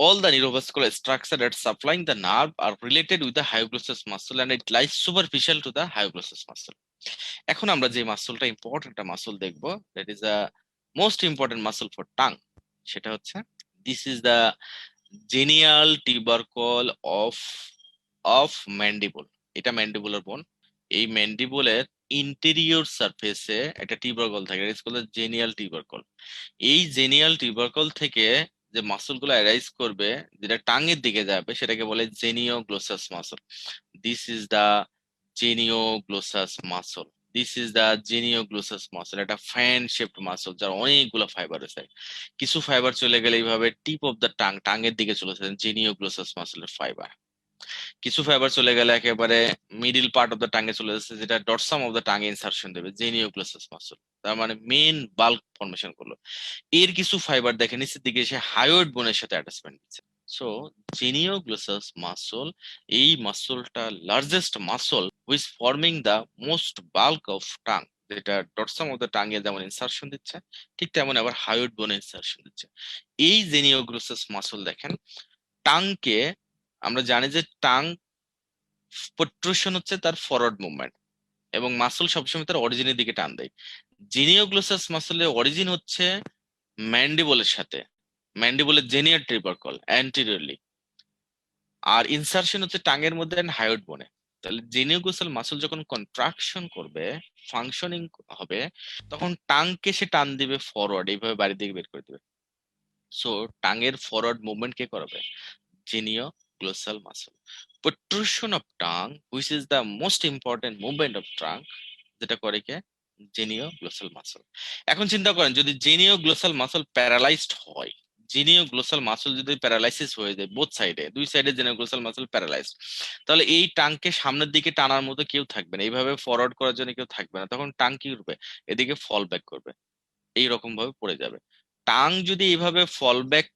all the neurovascular structure that supplying the nerve are related with the hyoglossus muscle and it lies superficial to the hyoglossus muscle. এখন আমরা যে মাসলটা important একটা muscle দেখবো, that is a most important muscle for tongue, সেটা হচ্ছে this is the genial tubercle of of mandible. এটা mandibular bone, এই ম্যান্ডিবুলের ইন্টেরিয়র সারফেসে একটা টিউবারকল থাকে, ইটস কল্ড জেনিয়াল টিউবারকল। এই জেনিয়াল টিউবারকল থেকে যে মাসল গুলো অ্যারাইজ করবে, যেটা টাঙের দিকে যাবে, সেটাকে বলে genioglossus muscle. This is the genioglossus muscle, this is the genioglossus muscle. একটা ফ্যান শেপড মাসল যার অনেকগুলো ফাইবার আছে। কিছু ফাইবার চলে গেলে এইভাবে টিপ অফ দ্য টাঙের দিকে চলে আসে, জেনিওগ্লোসাস মাসলের ফাইবার। কিছু ফাইবার চলে গেলে একেবারে মিডিল পার্ট অফ দ্য টাঙ্গে চলে যাচ্ছে, যেটা ডরসাম অফ দ্য টাঙ্গে ইনসারশন দেবে, জেনিওগ্লোসাস মাসল। তার মানে মেইন বাল্ক ফর্মেশন করলো। এর কিছু ফাইবার দেখে নিচের দিকে এসে হাইওয়েড বোনের সাথে অ্যাটাচমেন্ট দিচ্ছে। সো জেনিওগ্লোসাস মাসল, এই মাসলটা largest muscle which forming the most bulk of tongue, যেটা ডরসাম অফ দ্য টাঙ্গে যেমন ইনসারশন দিচ্ছে, ঠিক তেমন আবার হাইওয়েড বোনে ইনসারশন দিচ্ছে। এই জেনিওগ্লোসাস মাসল দেখেন টাংকে, আমরা জানি যে টাং প্রোট্রুশন হচ্ছে তার ফরওয়ার্ড মুভমেন্ট, এবং মাসল সবসময় তার অরিজিনের দিকে টান দেয়। জেনিওগ্লোসাস মাসলের অরিজিন হচ্ছে ম্যান্ডিবলের সাথে, ম্যান্ডিবলের জেনিয়ার ট্রিপারকল অ্যান্টিরিয়রলি, আর ইনসারশন হচ্ছে টাঙের মধ্যে হায়োড বোনে। তাহলে জেনিওগ্লোসাল মাসল যখন কন্ট্রাকশন করবে, ফাংশনিং হবে, তখন টাংকে সে টান দিবে ফরওয়ার্ড, এইভাবে বাড়ির দিকে বের করে দিবে। সো টাঙের ফরওয়ার্ড মুভমেন্ট কে করাবে, genioglottal muscle. Protrusion of tongue, which is the most important movement of tongue, যেটা করে কে, genioglottal muscle. এখন চিন্তা করেন যদি genioglottal muscle প্যারালাইজড হয়, জিনিওগ্লোসাল মাসল যদি প্যারালাইসিস হয়ে যায়, বোথ সাইডে, দুই সাইডে জিনিওগ্লোসাল মাসল প্যারালাইজড, তাহলে এই টাংকে সামনের দিকে টানার মতো কেউ থাকবে না, এইভাবে ফরওয়ার্ড করার জন্য কেউ থাকবে না, তখন টাং কি করবে, এদিকে ফল ব্যাক করবে, এইরকম ভাবে পড়ে যাবে। টাং যদি এইভাবে ফল ব্যাক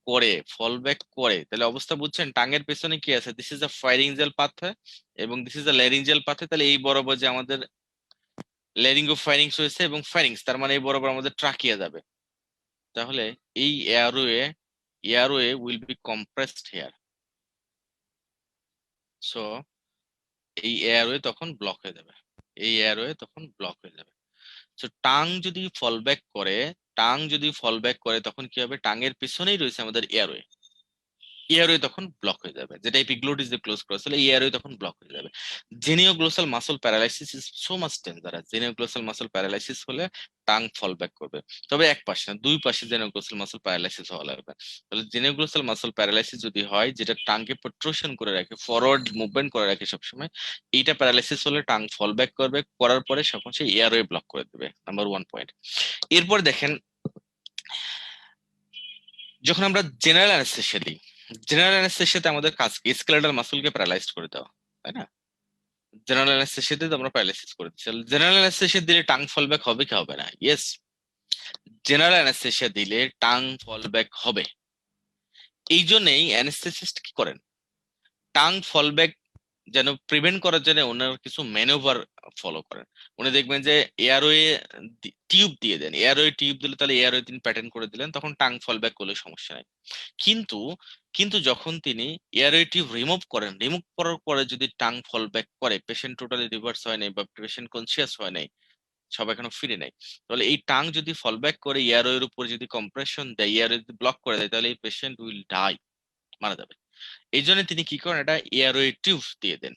করে তাহলে অবস্থা বুঝছেন, টাঙের পেছনে কি আছে, দিস ইজ আ ফাইরিঞ্জিয়াল পাথওয়ে এবং this is a laryngeal pathway. তাহলে এই বরাবর যে আমাদের ল্যারিঙ্গো ফাইরিংস হয়েছে এবং ফাইরিংস, তার মানে এই বরাবর আমাদের ট্রাকিয়া যাবে। তাহলে এই airway will be compressed here. So এই এয়ারওয়ে তখন ব্লক হয়ে যাবে, এই এয়ারওয়ে তখন ব্লক হয়ে যাবে। তো টাং যদি ফল ব্যাক করে তখন কি হবে, টাঙের পিছনেই রয়েছে আমাদের এয়ারওয়ে। এয়ারওয়ে তখন ব্লক হয়ে যাবে, যেটা এপিগ্লোটিস দিয়ে ক্লোজ করেছিল, এয়ারওয়ে তখন ব্লক হয়ে যাবে। Genioglossal muscle paralysis is so much dangerous. Genioglossal muscle paralysis হলে টাং ফল ব্যাক করবে, তবে এক পাশে না, দুই পাশে জেনিওগ্লোসাল মাসল প্যারালাইসিস হওয়া লাগবে। তাহলে জেনিওগ্লোসাল মাসল প্যারালাইসিস যদি হয়, যেটা টাংকে প্রোট্রুশন করে রাখে, ফরওয়ার্ড মুভমেন্ট করে রাখে সবসময়, এইটা প্যারালাইসিস হলে টাং ফল ব্যাক করবে, করার পরে তখন সে এয়ারওয়ে ব্লক করে দেবে। Number 1 point. এরপর দেখেন, যখন আমরা জেনারেল অ্যানেস্থেসিয়া দিই, জেনারেল অ্যানেস্থেসিয়াতে আমাদের কাজ কি, স্কেলেটাল মাসলকে প্যারালাইজড করে দেওয়া, তাই না? জেনারেল অ্যানেস্থেসিয়াতে তো আমরা প্যারালাইসিস করে দিচ্ছি। জেনারেল অ্যানেস্থেসিয়া দিলে টাং ফল ব্যাক হবে কি হবে না? ইয়েস, জেনারেল অ্যানেস্থেসিয়া দিলে টাং ফল ব্যাক হবে। এই জন্যই অ্যানেস্থেসিস্ট কি করেন, টাং ফল ব্যাক যেন প্রিভেন্ট করার জন্য ওনার কিছু ম্যানোভার ফলো করেন। উনি দেখবেন যে এয়ারওয়ে টিউব দিয়ে দেন, এয়ারওয়ে টিউব দিলে তাহলে এয়ারওয়ে তিনি প্যাটার্ন করে দিলেন, তখন টাং ফল ব্যাক করলে সমস্যা নাই। কিন্তু কিন্তু যখন তিনি এয়ারওয়ে টিউব রিমুভ করেন, রিমুভ করার পরে যদি টাং ফল ব্যাক করে, পেশেন্ট টোটালি রিভার্স হয় নাই বা পেশেন্ট কনসিয়াস হয় নাই, সব এখনো ফিরে নাই, তাহলে এই টাং যদি ফল ব্যাক করে এয়ারওয়ের উপর যদি কম্প্রেশন দেয়, এয়ারওয়ে যদি ব্লক করে দেয়, তাহলে এই পেশেন্ট উইল ডাই, মারা যাবে। এই জন্য তিনি কি করেন, এটা এয়ারওয়ে টিউব দিয়ে দেন।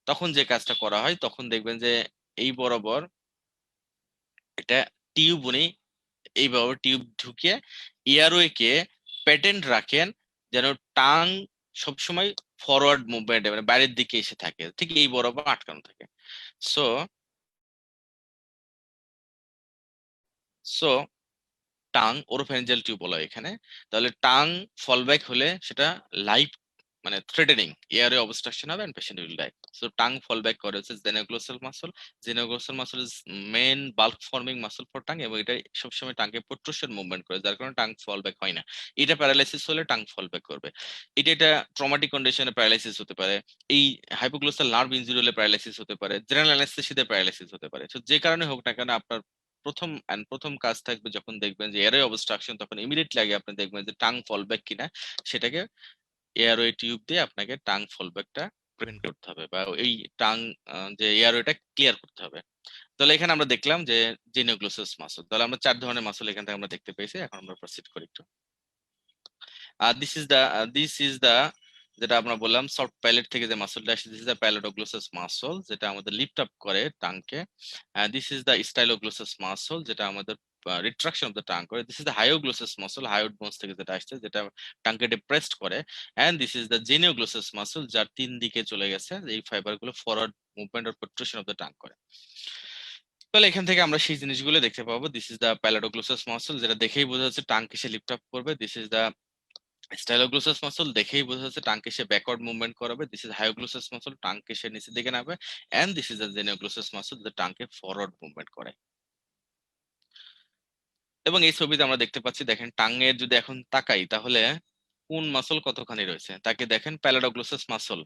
তখন যে কাজটা করা হয়, তখন দেখবেন যে এই বরাবর এটা টিউব উনি এইভাবে টিউব ঢুকিয়ে এয়ারওয়ে কে প্যাটেন্ট রাখেন, যেন টাং সবসময় ফরওয়ার্ড মুভমেন্ট মানে বাইরের দিকে এসে থাকে, ঠিক এই বরাবর আটকানো থাকে। So so tongue oropharyngeal tube বলা হয় এখানে। তাহলে টাং ফলব্যাক হলে সেটা লাইফ মানে থ্রেটেনিং, এয়ারে অবস্ট্রাকশন হবে and patient will die. So tongue fallback করে হচ্ছে genioglossal muscle. Genioglossal muscle is main bulk forming muscle for tongue, এবং এটা সবসময় টাংকে প্রোট্রুশন মুভমেন্ট করে, যার কারণে টাং ফলব্যাক হয় না। এটা প্যারালাইসিস হলে টাং ফলব্যাক করবে। এটা ট্রমাটিক কন্ডিশনে প্যারালাইসিস হতে পারে, এই হাইপোগ্লোসাল নার্ভ ইনজুরি হলে প্যারালাইসিস হতে পারে, জেনারেল অ্যানেস্থেসিয়াতে প্যারালাইসিস হতে পারে। তো যে কারণে হোক না কেন, আপনার প্রথম কাজ থাকবে যখন দেখবেন যে এয়ারওয়ে অবস্ট্রাকশন, তখন ইমিডিয়েটলি আগে আপনি দেখবেন যে টাং ফলব্যাক কিনা, সেটাকে এয়ারওয়ে টিউব দিয়ে আপনাকে টাং ফলব্যাকটা প্রিভেন্ট করতে হবে, বা এই টাং যে এয়ারওয়েটা ক্লিয়ার করতে হবে। তাহলে এখানে আমরা দেখলাম যে জেনিওগ্লোসাস মাসল, তাহলে আমরা 4 ধরনের মাসল এখান থেকে আমরা দেখতে পেয়েছি। এখন আমরা প্রসিড করি একটু। দিস ইজ দা যেটা আমরা বললাম সফট প্যালেট থেকে যে মাসলটা আসে, this is the palatoglossus muscle, যেটা আমাদের লিফট আপ করে টাংকে। This is the styloglossus muscle, যেটা আমাদের রিট্রাকশন অফ দ্য টাং করে। This is the hyoglossus muscle, hyoid bones থেকে যেটা আসছে, যেটা টাংকে ডিপ্রেসড করে। And this is the genioglossus muscle, যার 3 দিকে চলে গেছে, এই ফাইবার গুলো forward movement or protrusion of the tongue করে। তাহলে এখান থেকে আমরা সেই জিনিসগুলো দেখতে পাবো। This is the palatoglossus muscle, যেটা দেখেই বোঝা যাচ্ছে টাং কিসে লিফট আপ করবে। This is the styloglossus muscle, দেখেই বোঝা যাচ্ছে টাংকে সে ব্যাকওয়ার্ড মুভমেন্ট করাবে। দিস ইজ হায়োগ্লোসাস মাসল, টাংকে সে নিচের দিকে নামবে। And this is the genioglossus muscle, যে টাংকে ফরওয়ার্ড মুভমেন্ট করে। এবং এই ছবিতে আমরা দেখতে পাচ্ছি, দেখেন টাংয়ের যদি এখন তাকাই, তাহলে কোন মাসল কতখানি রয়েছে, তাকে দেখেন প্যালেটোগ্লোসাস মাসল,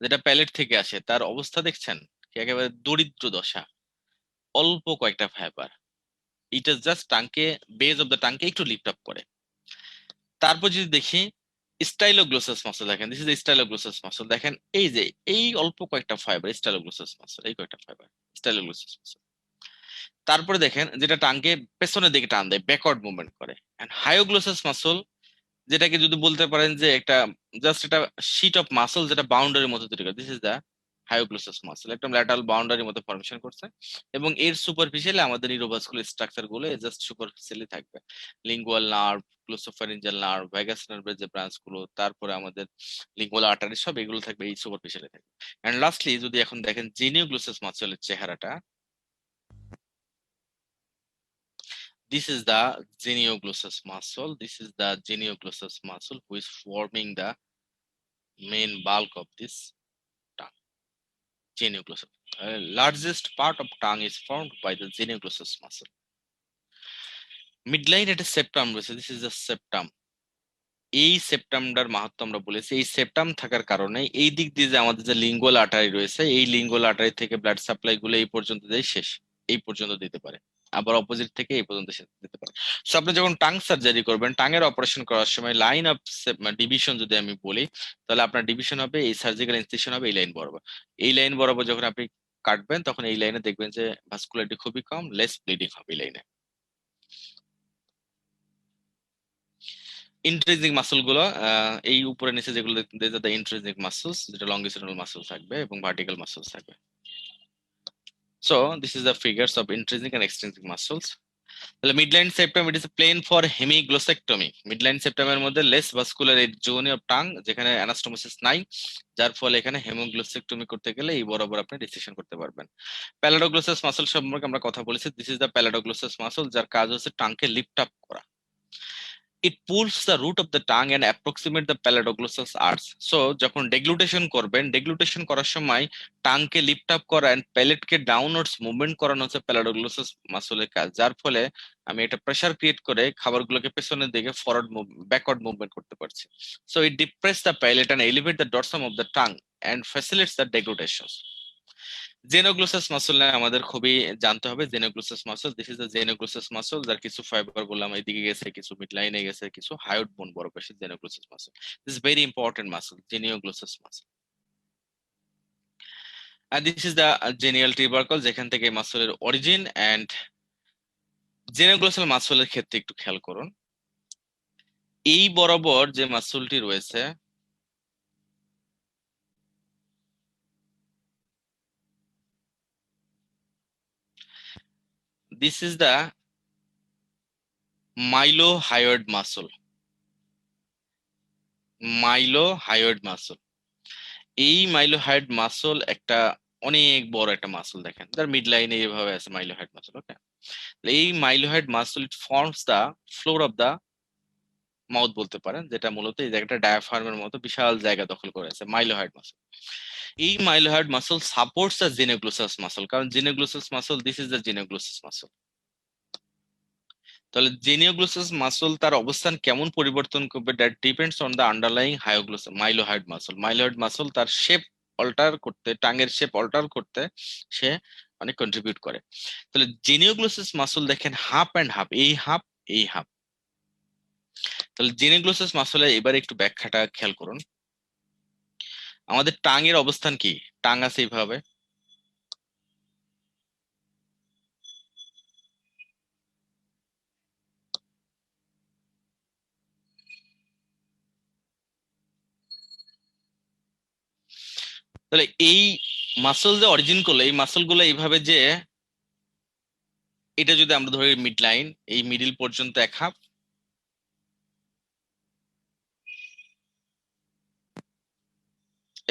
যেটা প্যালেট থেকে আসে, তার অবস্থা দেখছেন কি, একেবারে দরিদ্র দশা, অল্প কয়েকটা ফাইবার। এটা জাস্ট টাংকে, বেজ অফ দ্য টাংকে একটু লিফট আপ করে। তারপর যদি দেখি স্টাইলোগ্লোসাস মাসল, দেখেন দিস ইজ স্টাইলোগ্লোসাস মাসল, দেখেন এই যে এই অল্প কয়েকটা ফাইবার স্টাইলোগ্লোসাস মাসল, এই কয়েকটা ফাইবার স্টাইলোগ্লোসাস মাসল। তারপরে দেখেন যেটা টাংকে পেছনের দিকে টান দেয়, ব্যাকওয়ার্ড মুভমেন্ট করে। এন্ড হায়োগ্লোসাস মাসল, যেটাকে যদি বলতে পারেন যে একটা জাস্ট এটা শীট অফ মাসল, যেটা বাউন্ডারির মতো তৈরি করে। This is the hyoglossus muscle, একদম ল্যাটারাল বাউন্ডারির মতো ফর্মেশন করছে, এবং এর সুপারফিশিয়ালি আমাদের নিউরোভাস্কুলার স্ট্রাকচার গুলো জাস্ট সুপারফিশিয়ালি থাকবে। লিঙ্গুয়াল নার্ভ, গ্লোসোফারিঞ্জিয়াল নার্ভ, ভ্যাগাস নার্ভের যে ব্রাঞ্চ গুলো, তারপরে আমাদের লিঙ্গুয়াল আর্টারি, সব এগুলো থাকবে এই সুপারফিশিয়ালি থাকবে। এন্ড লাস্টলি যদি এখন দেখেন জিনিওগ্লোসাস মাসলের চেহারাটা, this is the genioglossus muscle. This is the genioglossus muscle who is forming the main bulk of this tongue. Genioglossus. Largest part of tongue is formed by the genioglossus muscle. Midline at a septum রয়েছে, this is the septum. এই সেপ্টামটার মাহাত্ম আমরা বলেছি, এই septum থাকার কারণে এই দিক দিয়ে যে আমাদের যে লিঙ্গুয়াল আর্টারি রয়েছে, এই লিঙ্গুয়াল আর্টারি থেকে ব্লাড সাপ্লাই গুলো এই পর্যন্ত যায়, শেষ এই পর্যন্ত দিতে পারে, আবার অপোজিট থেকে এই পর্যন্ত দিতে পারে। সো আপনি যখন টাং সার্জারি করবেন, টাং এর অপারেশন করার সময় লাইন অফ ডিভিশন যদি আমি বলি, তাহলে আপনার ডিভিশন হবে, এই সার্জিক্যাল ইনসিশন হবে এই লাইন বরাবর। এই লাইন বরাবর যখন আপনি কাটবেন তখন এই লাইনে দেখবেন যে ভাস্কুলারিটি খুবই কম, লেস ব্লিডিং হবে এই লাইনে। ইন্ট্রিনসিক মাসল গুলো এই উপরে নিচে যেগুলো দেখতে ইন্ট্রিনসিক মাসলস, যেটা লঙ্গিটিউডিনাল মাসল থাকবে এবং ভার্টিক্যাল মাসলস থাকবে। So this is the figures of intrinsic and extrinsic muscles. তাহলে midline septum it is plane for hemiglossectomy. Midline সেপ্টামের মধ্যে less vascular zone of tongue, যেখানে অ্যানাস্টোমোসিস নাই, যার ফলে এখানে হেমোগ্লোসেক্টমি করতে গেলে এই বরাবর আপনি ডিসেকশন করতে পারবেন। প্যালাডোগ্লোসাস মাসল সম্পর্কে আমরা কথা বলেছি। দিস ইজ দ্য প্যালাডোগ্লোসাস মাসল, যার কাজ হচ্ছে টাংকে লিফট আপ করা। It pulls the root of the tongue and approximate the palatoglossus arch. So যখন ডেগ্লুটেশন করবেন, ডেগ্লুটেশন করার সময় টাংকে লিফট আপ করা এন্ড প্যালেটকে ডাউনওয়ার্ডস মুভমেন্ট করানো হচ্ছে প্যালাটোগ্লোসাস মাসলের কাজ, যার ফলে আমি একটা প্রেসার ক্রিয়েট করে খাবারগুলোকে পেছনের দিকে ফরওয়ার্ড মুভ, ব্যাকওয়ার্ড মুভমেন্ট করতে পারছি। So it depress the palate and elevate the dorsum of the tongue and facilitates the deglutition. Genioglossus muscle আমাদের খুবই জানতে হবে। Genioglossus muscle, this is the genioglossus muscle, যার কিছু ফাইবার বললাম এদিকে গেছে, কিছু মিড লাইনে গেছে, কিছু হায়োড বোন বড় পাশে genioglossus muscle. This very important muscle, genioglossus muscle. আর this is the genial tubercle, যেখান থেকে মাসলের অরিজিন। এন্ড জেনোগ্লোসাল মাসলের ক্ষেত্রে একটু খেয়াল করুন, এই বরাবর যে মাসলটি রয়েছে this is the mylohyoid muscle. Mylohyoid muscle, এই মাইলোহাইড মাসল একটা অনেক বড় একটা মাসল, দেখেন তার মিড লাইনে এইভাবে আছে মাইলোহাইড মাসল। ওকে, এই mylohyoid muscle it forms the floor of the mouth বলতে পারেন, যেটা মূলত এই জায়গাটা ডায়াফ্রামের মতো বিশাল জায়গা দখল করে আছে মাইলোহাইড মাসল। এই mylohyoid muscle supports the genioglossus muscle, কারণ genioglossus muscle, this is the genioglossus muscle. তাহলে জেনিওগ্লোসাস মাসল তার অবস্থান কেমন পরিবর্তন করবে, that depends on the underlying hyoglossus mylohyoid muscle. Mylohyoid muscle তার শেপ অল্টার করতে, টাঙ্গের শেপ অল্টার করতে সে অনেক কন্ট্রিবিউট করে। তাহলে জেনিওগ্লোসাস মাসল দেখেন হাফ অ্যান্ড হাফ, এই হাফ এই হাফ। তাহলে জেনিওগ্লোসাস মাসলে এবার একটু ব্যাখ্যাটা খেয়াল করুন। আমাদের টাঙ্গের অবস্থান কি, টাং আছে এইভাবে, তাহলে এই মাসল যে অরিজিন করলো, এই মাসল গুলো এইভাবে যে, এটা যদি আমরা ধরি মিড লাইন, এই মিডিল পর্যন্ত এক হাফ,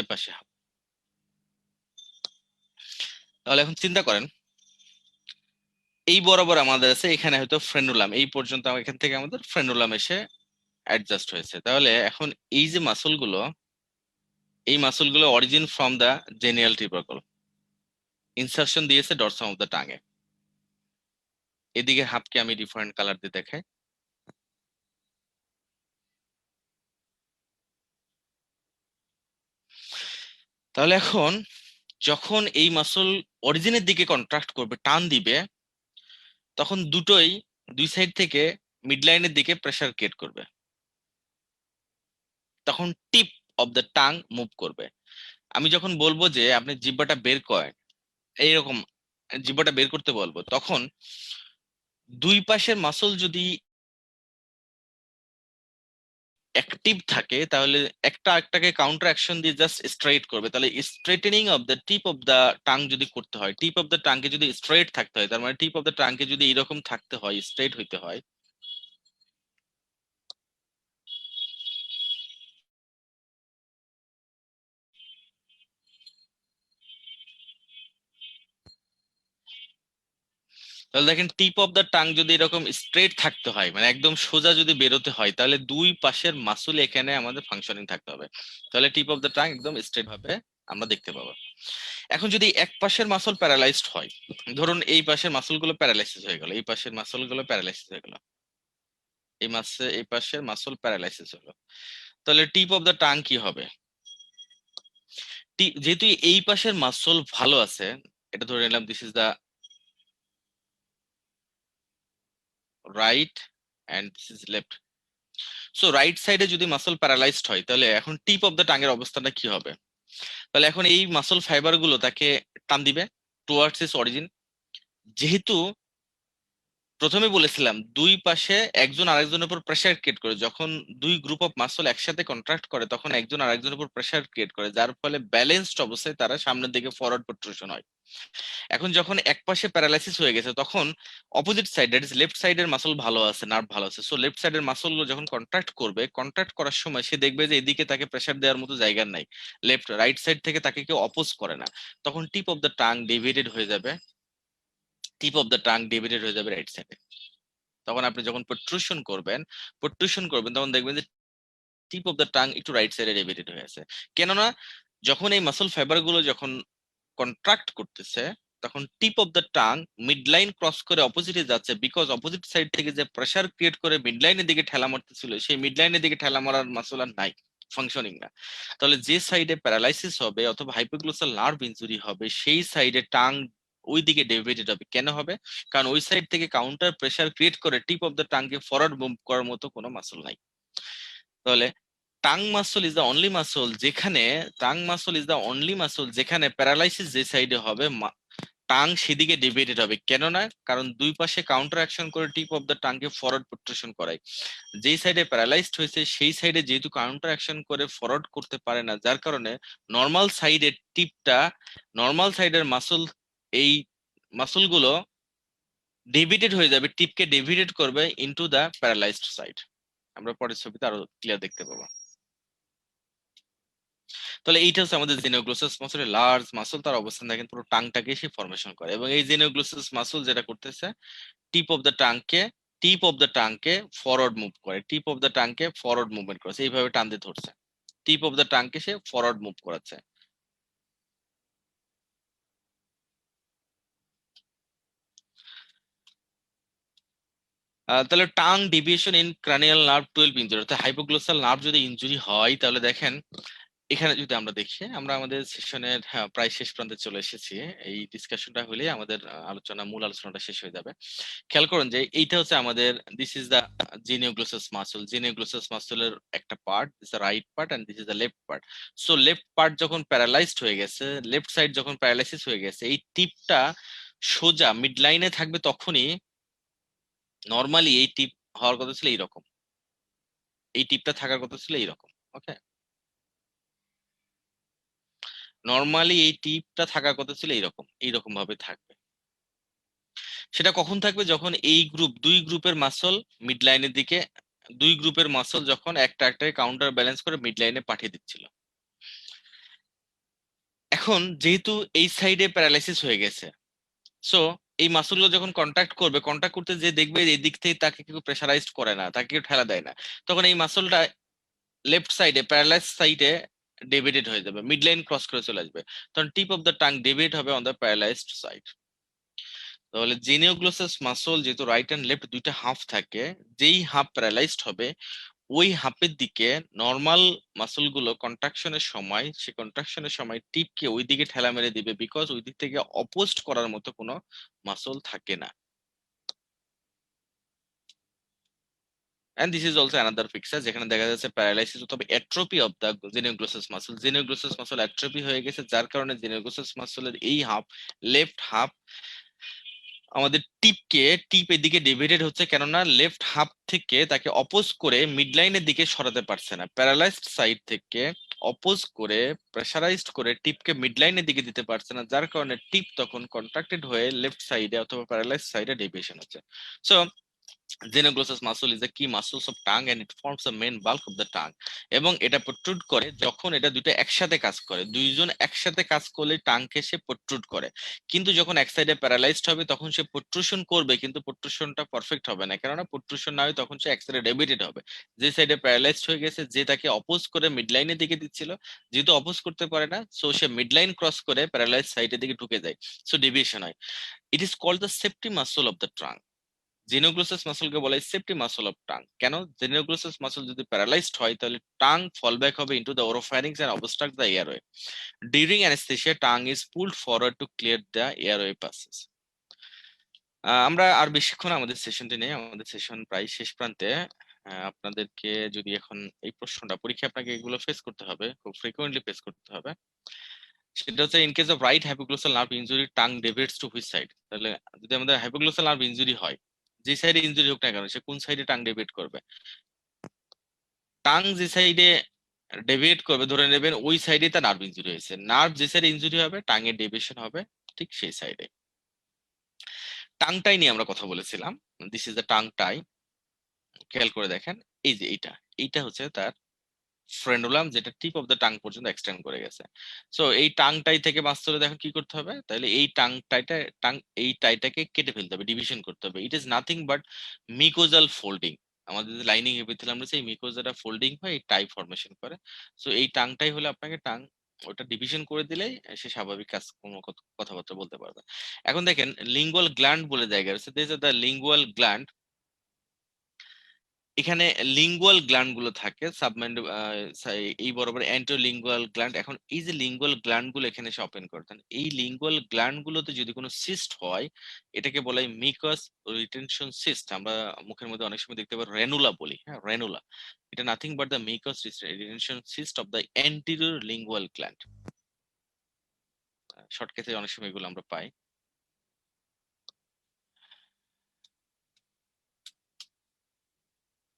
এপাশে হাফ। তাহলে এখন চিন্তা করেন, এই বরাবর আমাদের আছে, এখানে হয়তো ফ্রেনুলাম, এই পর্যন্ত এখান থেকে আমাদের ফ্রেনুলাম এসে অ্যাডজাস্ট হয়েছে। তাহলে এখন এই যে মাসল গুলো, এই মাসল গুলো origin from the genial tubercle, insertion দিয়েছে ডরসাম অফ দা টাঙে। এদিকে হাফকে আমি ডিফারেন্ট কালার দিয়ে দেখাই। তাহলে এখন যখন এই মাসল অরিজিনের দিকে কন্ট্রাক্ট করবে, টান দিবে, তখন দুটোই দুই সাইড থেকে মিড লাইনের দিকে প্রেসার ক্রিয়েট করবে, তখন টিপ অফ দ্য টাং মুভ করবে। আমি যখন বলবো যে আপনি জিহ্বাটা বের করেন, এইরকম জিহ্বাটা বের করতে বলবো, তখন দুই পাশের মাসল যদি অ্যাক্টিভ থাকে তাহলে একটা একটাকে কাউন্টার অ্যাকশন দিয়ে জাস্ট স্ট্রেট করবে। তাহলে straightening of the tip of the tongue যদি করতে হয়, টিপ অফ দ্য টাংকে যদি স্ট্রেট থাকতে হয়, তার মানে টিপ অফ দ্য টাংকে যদি এরকম থাকতে হয়, স্ট্রেট হইতে হয়, তাহলে দেখেন টিপ অফ দ্য টাং যদি এরকম স্ট্রেট থাকতে হয়, মানে একদম সোজা যদি বেরোতে হয়, তাহলে দুই পাশের মাসুল এখানে আমাদের ফাংশনিং থাকতে হবে। তাহলে টিপ অফ দ্য টাং একদম স্ট্রেট ভাবে আমরা দেখতে পাবো। এখন যদি এক পাশের মাসল প্যারালাইজড হয়, ধরুন এই পাশের মাসল গুলো প্যারালাইসিস হয়ে গেল, এই পাশের মাসল গুলো প্যারালাইসিস হয়ে গেল, এই পাশের মাসল প্যারালাইসিস হলো, তাহলে টিপ অফ দ্য টাং কি হবে? যেহেতু এই পাশের মাসল ভালো আছে, এটা ধরে নিলাম this is the right and this is left. So right সাইডে যদি মাসল প্যারালাইজড হয়, তাহলে এখন টিপ অফ দ্য টাং এর অবস্থাটা কি হবে? তাহলে এখন এই মাসল ফাইবার গুলো তাকে টান দিবে, টুয়ার্ডস ইস অরিজিন। যেহেতু প্রথমে বলেছিলাম দুই পাশে একজন আরেকজনের উপর প্রেসার ক্রিয়েট করে, যখন দুই গ্রুপ অফ মাসল একসাথে কন্ট্রাক্ট করে তখন একজন আরেকজনের উপর প্রেসার ক্রিয়েট করে, যার ফলে ব্যালেন্সড অবস্থায় তারা সামনের দিকে ফরওয়ার্ড প্রোট্রুশন হয়। এখন যখন এক পাশে প্যারালাইসিস হয়ে গেছে তখন opposite side, that is left সাইডের মাসল ভালো আছে, নার্ভ ভালো আছে, সো লেফট সাইডের মাসল গুলো যখন কন্ট্রাক্ট করবে, কন্ট্রাক্ট করার সময় সে দেখবে যে এদিকে তাকে প্রেসার দেওয়ার মতো জায়গা নাই, লেফট রাইট সাইড থেকে তাকে কেউ অপোজ করে না, তখন টিপ অফ দ্য টাং ডিভিডেড হয়ে যাবে, টিপ অফ দ্য টাং ডিভিডেড হয়ে যাবে রাইট সাইডে। তখন আপনি যখন প্রোট্রুশন করবেন তখন দেখবেন যে টিপ অফ দ্য টাং একটু রাইট সাইডে ডিভিডেড হয়ে আছে। কেননা যখন এই মাসল ফাইবার গুলো যখন কন্ট্রাক্ট করতেছে তখন টিপ of the tongue mid line cross করে অপোজিটে যাচ্ছে, বিকজ অপোজিট সাইড থেকে যে প্রেসার ক্রিয়েট করে মিড লাইনের দিকে ঠেলা মারতেছিল সেই মিড লাইনের দিকে ঠেলা মারার মাসল আর নাই, ফাংশনিং না। তাহলে যে সাইডে প্যারালাইসিস হবে অথবা হাইপোগ্লোসাল নার্ভ ইনজুরি হবে সেই সাইডে টাং ওই দিকে ডেভিয়েটেড হবে। কেন হবে? কারণ ওই সাইড থেকে কাউন্টার প্রেসার ক্রিয়েট করে টিপ অফ দ্য টাংকে ফরওয়ার্ড মুভ করার মতো কোনো মাসল নাই। তাহলে tongue muscle is the only muscle যেখানে প্যারালাইসিস যে সাইডে হবে টাং সেদিকে ডিভিয়েটেড হবে। কেননা কারণ দুই পাশে কাউন্টার অ্যাকশন করে টিপ অফ দ্য টাংকে ফরওয়ার্ড প্রোট্রুশন করায়। যেই সাইডে প্যারালাইজড হয়েছে সেই সাইডে যেহেতু কাউন্টার অ্যাকশন করে ফরওয়ার্ড করতে পারে না, যার কারণে নর্মাল সাইডের টিপটা, নর্মাল সাইডের মাসল, এই মাসল গুলো ডিভিয়েটেড হয়ে যাবে, টিপকে ডিভিয়েটেড করবে ইনটু দ্য প্যারালাইজড সাইড। আমরা পরের ছবিতে আরো ক্লিয়ার দেখতে পাবো। তাহলে এইটা হচ্ছে আমাদের জেনোগ্লোসাস মাসলের লার্জ মাসল, তার অবস্থান দেখেন পুরো টাংটাকে সে ফরমেশন করে, এবং এই জেনোগ্লোসাস মাসল যেটা করতেছে টিপ অফ দ্য টাংকে টিপ অফ দ্য টাংকে ফরওয়ার্ড মুভ করে, টিপ অফ দ্য টাংকে ফরওয়ার্ড মুভমেন্ট করেছে, এইভাবে টান দিয়ে ধরছে, টিপ অফ দ্য টাংকে সে ফরওয়ার্ড মুভ করাচ্ছে। তাহলে tongue deviation in cranial nerve 12 injury, অর্থাৎ হাইপোগ্লোসাল নার্ভ যদি ইনজুরি হয় তাহলে দেখেন এখানে যদি আমরা দেখি, আমরা আমাদের সেশনের প্রায় শেষ প্রান্তে চলে এসেছি। এই ডিসকাশনটা হলে আমাদের মূল আলোচনাটা শেষ হয়ে যাবে। খেয়াল করুন যে এইটা হচ্ছে আমাদের, this is the genioglossus muscle, genioglossus মাসলের একটা part, this is right part and this is the left part. So left part যখন প্যারালাইজড হয়ে গেছে, লেফট সাইড যখন প্যারালাইসিস হয়ে গেছে, এই টিপটা সোজা মিড লাইনে থাকবে, তখনই নর্মালি এই টিপ হওয়ার কথা ছিল এইরকম, এই টিপটা থাকার কথা ছিল এইরকম। ওকে, নর্মালি এই টিপটা থাকার কথা ছিল এইরকম, এইরকম ভাবে থাকবে। সেটা কখন থাকবে? যখন এই দুই গ্রুপের মাসল মিড লাইনের দিকে, দুই গ্রুপের মাসল যখন একটা একটাকে কাউন্টার ব্যালেন্স করে মিড লাইনে পাঠিয়ে দিচ্ছিল। এখন যেহেতু এই সাইডে প্যারালাইসিস হয়ে গেছে, সো এই মাসলগুলো যখন কন্ট্যাক্ট করবে, কন্ট্যাক্ট করতে যে দেখবে এই দিক থেকে তাকে কেউ প্রেসারাইজড করে না, তাকে কেউ ঠেলা দেয় না, তখন এই মাসলটা লেফট সাইডে প্যারালাইজ সাইডে ডেভিয়েটেড হয়ে যাবে, মিড লাইন ক্রস করে চলে আসবে, তখন টিপ অফ দ্য টাং ডেভিয়েট হবে অন দ্য প্যারালাইজড সাইড। তাহলে জিনিওগ্লোসাস মাসল যেহেতু রাইট এন্ড লেফট দুইটা হাফ থাকে, যেই হাফ প্যারালাইজড হবে ওই হাফের দিকে নর্মাল মাসল গুলো কন্ট্রাকশনের সময় টিপকে ওই দিকে ঠেলা মেরে দিবে, বিকজ ওই দিক থেকে অপোজড করার মতো কোনো মাসল থাকে না। And this is also another picture যেখানে দেখা যাচ্ছে প্যারালাইসিস অথবা atrophy of the genioglossus muscle atrophy হয়ে গেছে, যার কারণে জিনিওগ্লোসাস মাসলের এই হাফ, লেফট হাফ আমাদের টিপ এদিকে ডিভাইডেড হচ্ছে, কেননা লেফট হাফ থেকে তাকে অপোজ করে মিড লাইনের দিকে সরাতে পারছে না, প্যারালাইজড সাইড থেকে অপোজ করে প্রেসারাইজড করে টিপকে মিড লাইনের দিকে দিতে পারছে না, যার কারণে টিপ তখন কন্ট্রাক্টেড হয়ে লেফট সাইডে অথবা প্যারালাইজড সাইডে ডেভিয়েশন হচ্ছে। So Xenoglossus muscle is the key muscles of tongue and it forms the main bulk of the tongue, এবং এটা প্রোট্রুড করে যখন এটা দুটো একসাথে কাজ করে, দুইজন একসাথে কাজ করলে টাংকে সে প্রোট্রুড করে। কিন্তু যখন এক সাইডে প্যারালাইজড হবে তখন সে প্রোট্রুশন করবে, কিন্তু প্রোট্রুশনটা পারফেক্ট হবে না, কেননা প্রোট্রুশন না হয় তখন সে এক সাইডে ডেভিয়েটেড হবে। যে সাইডে প্যারালাইজড হয়ে গেছে, যে তাকে অপোজ করে মিড লাইনের দিকে দিচ্ছিল, যেহেতু অপোজ করতে পারে না, সো সে মিড লাইন ক্রস করে প্যারালাইজড সাইডের দিকে ঢুকে যায়, সো ডেভিয়েশন হয়। It is called the safety muscle of the trunk. Genioglossus মাসলকে বলা হয় সেফটি মাসল অফ টাং। কেন? জিনোগ্লোসাস মাসল যদি প্যারালাইজড হয় তাহলে টাং ফল ব্যাক হবে into the oropharynx and obstruct the airway. During anaesthesia tongue is pulled forward to clear the airway passes. আমরা আর বেশিক্ষণ আমাদের সেশনটি নেই, আমাদের সেশন প্রায় শেষ প্রান্তে। আপনাদেরকে যদি এখন এই প্রশ্নটা, পরীক্ষা আপনাকে এগুলো ফেস করতে হবে, খুব ফ্রিকোয়েন্টলি ফেস করতে হবে। সেটা হচ্ছে in case of right hypoglossal nerve injury tongue deviates to which side. তাহলে যদি আমাদের হাইপোগ্লোসাল নার্ভ ইনজুরি হয়, যে সাইডে ইনজুরি হোক না কেন, সে কোন সাইডে টাং ডেভিয়েট করবে? টাং যে সাইডে ডেভিয়েট করবে ধরে নেবেন ওই সাইডে তার নার্ভ ইনজুরি হয়েছে। নার্ভ যে সাইডে ইনজুরি হবে টাঙের ডেভিয়েশন হবে ঠিক সেই সাইডে। টাং টাই নিয়ে আমরা কথা বলেছিলাম। দিস ইজ দ্য টাং টাই। খেয়াল করে দেখেন, এই যে এইটা, এইটা হচ্ছে তার ফ্রেন্ডুলাম, যেটা টিপ অফ দ্য টাং পর্যন্ত এক্সটেন্ড করে গেছে। সো এই টাং টাই থেকে বাঁচতে হলে দেখো কি করতে হবে, তাহলে এই টাং এই টাইটাকে কেটে ফেলতে হবে, ডিভিশন করতে হবে। It is nothing but mucosal folding. আমাদের যে লাইনিং এপিথেলিয়াম রয়েছে, এই মিকোজাটা ফোল্ডিং হয়, এই টাই ফরমেশন করে। সো এই টাংটাই হলে আপনাকে টাং ওটা ডিভিশন করে দিলেই সে স্বাভাবিক কাজ কোনো কথাবার্তা বলতে পারবে। এখন দেখেন লিঙ্গুয়াল গ্ল্যান্ড বলে জায়গা রয়েছে, this is the lingual gland. এখানে লিঙ্গুয়াল গ্ল্যান্ড গুলো থাকে সাবমেন্ড, এই বরাবর অ্যান্টোলিঙ্গুয়াল গ্ল্যান্ড। এখন এই যে লিঙ্গুয়াল গ্ল্যান্ড গুলো এখানে এসে ওপেন করতেন, এই লিঙ্গুয়াল গ্ল্যান্ড গুলোতে যদি কোনো সিস্ট হয়, এটাকে বলা হয় মিকাস রিটেনশন সিস্ট। আমরা মুখের মধ্যে অনেক সময় দেখতে পাই রেনুলা বলি, হ্যাঁ রেনুলা। এটা নাথিং বাট দ্য মিকাস retention cyst of the anterior lingual gland. শর্টকাটে অনেক সময় এগুলো আমরা পাই।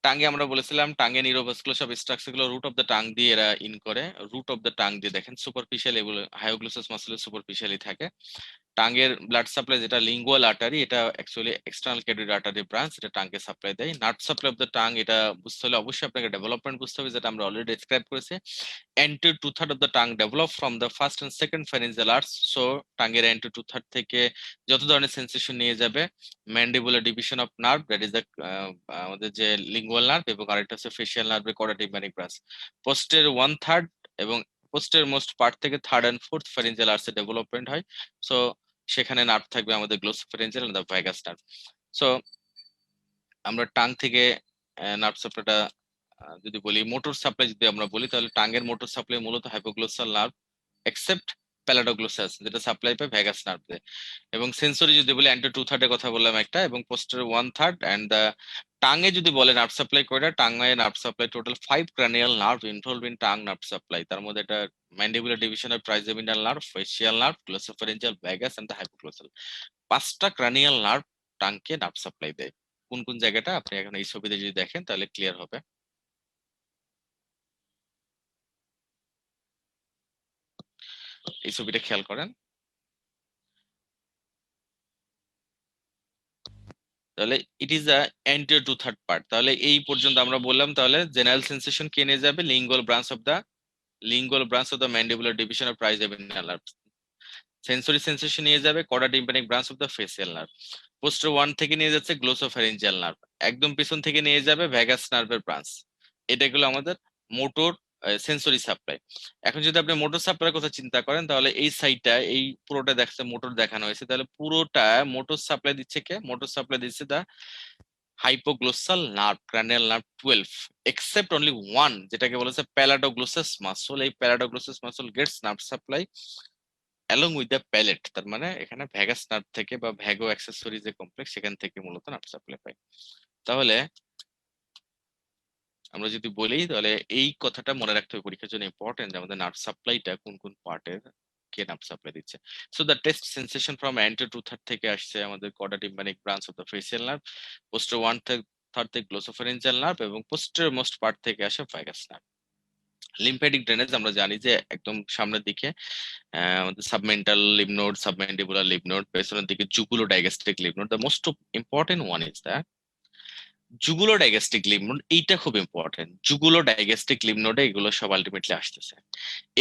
টাঙ্গে আমরা বলেছিলাম টাঙ্গে নিউরোভাস্কুলার সব স্ট্রাকচার গুলো রুট অফ দ্য টাং দিয়ে এরা ইন করে। রুট অফ দ্য টাং দিয়ে দেখেন সুপারফিশিয়াল, এগুলো হায়োগ্লোসাস মাসলের সুপারফিশিয়ালি থাকে। টাঙ্গের ব্লাড সাপ্লাই যেটা লিঙ্গুয়াল আর্টারি, এটা actually external carotid artery branch, এটা টাঙ্গে সাপ্লাই দেয়। Nerve supply of the tongue, এটা বুঝতে হলে অবশ্যই আপনাকে ডেভেলপমেন্ট বুঝতে হবে, যেটা আমরা অলরেডি ডেসক্রাইব করেছি। Anterior two-third of the tongue develop from the first and second pharyngeal arch. So টাঙ্গের anterior two-third থেকে যত ধরনের সেন্সেশন নিয়ে যাবে, mandibular division of nerve, that is the আমাদের যে লিঙ্গুয়াল নার্ভ, এবং আরেকটা হচ্ছে ফেশিয়াল নার্ভের কর্ডা টিম্পানিক ব্রাঞ্চ। পোস্টের 1/3 এবং পোস্টের মোস্ট পার্ট থেকে থার্ড এন্ড ফোর্থ ফ্যারিঞ্জিয়াল আর্চে ডেভেলপমেন্ট হয়। সো সেখানে নার্ভ থাকবে আমাদের glossopharyngeal and the vagus nerve. So আমরা টাং থেকে নার্ভ সাপ্লাইটা যদি বলি, মোটর সাপ্লাই যদি আমরা বলি, তাহলে টাঙ্গের মোটর সাপ্লাই মূলত হাইপোগ্লোসাল নার্ভ এক্সেপ্ট প্যালাডোগ্লোসাস, যেটা সাপ্লাই পায় ভ্যাগাস নার্ভে। এবং সেন্সরি যদি বলি, অ্যান্টার টু-থার্ডের কথা বললাম একটা, এবং পোস্টার 1/3। অ্যান্ড দ্য টাঙ্গে যদি বলে নার্ভ সাপ্লাই করে, টাঙ্গে nerve supply total 5 cranial nerve involve in tongue nerve supply. তার মধ্যে এটা mandibular division of trigeminal nerve, facial nerve, glossopharyngeal, vagus and the hypoglossal. 5টা ক্রানিয়াল নার্ভ টাংকে নার্ভ সাপ্লাই দেয়। কোন কোন জায়গাটা আপনি এখন এই ছবিতে যদি দেখেন তাহলে ক্লিয়ার হবে। এই ছবিটা খেয়াল করেন, তাহলে it is a enter two third part. তাহলে এই পর্যন্ত আমরা বললাম, তাহলে জেনারেল সেন্সেশন কে নিয়ে যাবে? Lingual branch of the mandibular division of trigeminal nerve. Sensory sensation নিয়ে যাবে chorda tympani branch of the facial nerve. Posterior 1 থেকে নিয়ে যাচ্ছে গ্লোসোফ্যারিঞ্জিয়াল নার্ভ। একদম পিছন থেকে নিয়ে যাবে ভ্যাগাস নার্ভের ব্রাঞ্চ। এটা গুলো আমাদের মোটর সেন্সরি সাপ্লাই। এখন যদি আপনি মোটর সাপ্লাইয়ের কথা চিন্তা করেন, তাহলে এই সাইডটা, এই পুরোটা দেখছে মোটর দেখানো হয়েছে, তাহলে পুরোটা মোটর সাপ্লাই দিচ্ছে কে? মোটর সাপ্লাই দিচ্ছে the hypoglossal nerve, cranial nerve 12, except only one, যেটাকে বলেছে প্যালাডোগ্লোসাস মাসল। এই palatoglossus muscle gets nerve supply along with the palate. তার মানে এখানে ভ্যাগাস নার্ভ থেকে বা ভ্যাগো অ্যাক্সেসরি যে কমপ্লেক্স, সেখান থেকে মূলত নার্ভ সাপ্লাই পাই। তাহলে আমরা যদি বলি, তাহলে এই কথাটা মনে রাখতে হবে, পরীক্ষার জন্য ইম্পর্টেন্ট, যে আমাদের নার্ভ সাপ্লাইটা কোন কোন পার্টের কে নার্ভ সাপ্লাই দিচ্ছে। So the taste sensation from anterior two third থেকে আসছে আমাদের chorda tympani branch of the facial nerve, posterior 1/3 থেকে গ্লোসোফারিঞ্জিয়াল নার্ভ, এবং পোস্টার মোস্ট পার্ট থেকে আসে ভাগাস নার্ভ। লিম্ফ্যাটিক ড্রেনেজ আমরা জানি যে একদম সামনের দিকে আমাদের submental lymph node, submandibular lymph node, পেছনের দিকে jugulo digastric lymph node. The most important one is that jugulo digastric lymph node. এইটা খুব ইম্পর্টেন্ট, জুগুলো ডাইগ্যাস্ট্রিক লিম্ফ নোডে এগুলো সব আলটিমেটলি আসতেছে।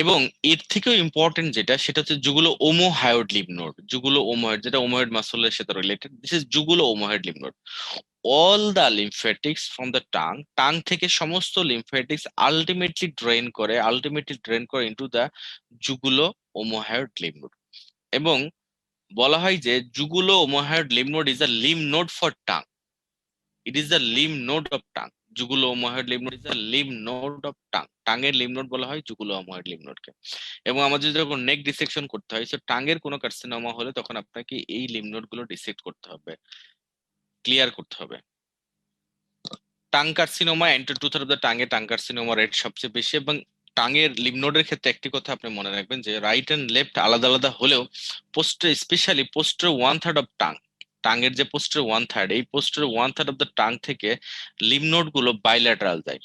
এবং এর থেকেও ইম্পর্টেন্ট যেটা, সেটা হচ্ছে জুগুলো ওমোহায়োড লিম্ফ নোড। জুগুলো ওমোহায়োড, যেটা ওমোহায়োড মাসলের সাথে related, this is jugulo omohyoid lymph node. All the lymphatics from the tongue থেকে সমস্ত লিম্ফ্যাটিক্স আলটিমেটলি ড্রেন করে into the jugulo omohyoid lymph node. এবং বলা হয় যে jugulo omohyoid lymph node is a lymph node for tongue. It is the lymph node of tongue. Jugulo omohyoid lymph node is the lymph node of tongue. টাঙের lymph node বলা হয় জুগুলো omohyoid lymph নোডকে। এবং আমাদের যখন নেক dissection করতে হয়, তো টাঙের কোনো কার্সিনোমা হলে তখন আপনাকে এই লিম্ফ নোড গুলো ডিসেক্ট করতে হবে, ক্লিয়ার করতে হবে। Tongue carcinoma, anterior two third of the টাঙে টাং কার্সিনোমা রেট সবচেয়ে বেশি, এবং টাঙের লিম্ফ নোডের ক্ষেত্রে একটি কথা আপনি মনে রাখবেন যে রাইট এন্ড লেফট আলাদা আলাদা হলেও posterior, specially posterior 1/3 of tongue, টাঙের যে পোস্টার 1/3, এই পোস্টার 1/3 অফ দ্য টাং থেকে লিম্ফ নোড গুলো বাইল্যাটারাল যায়।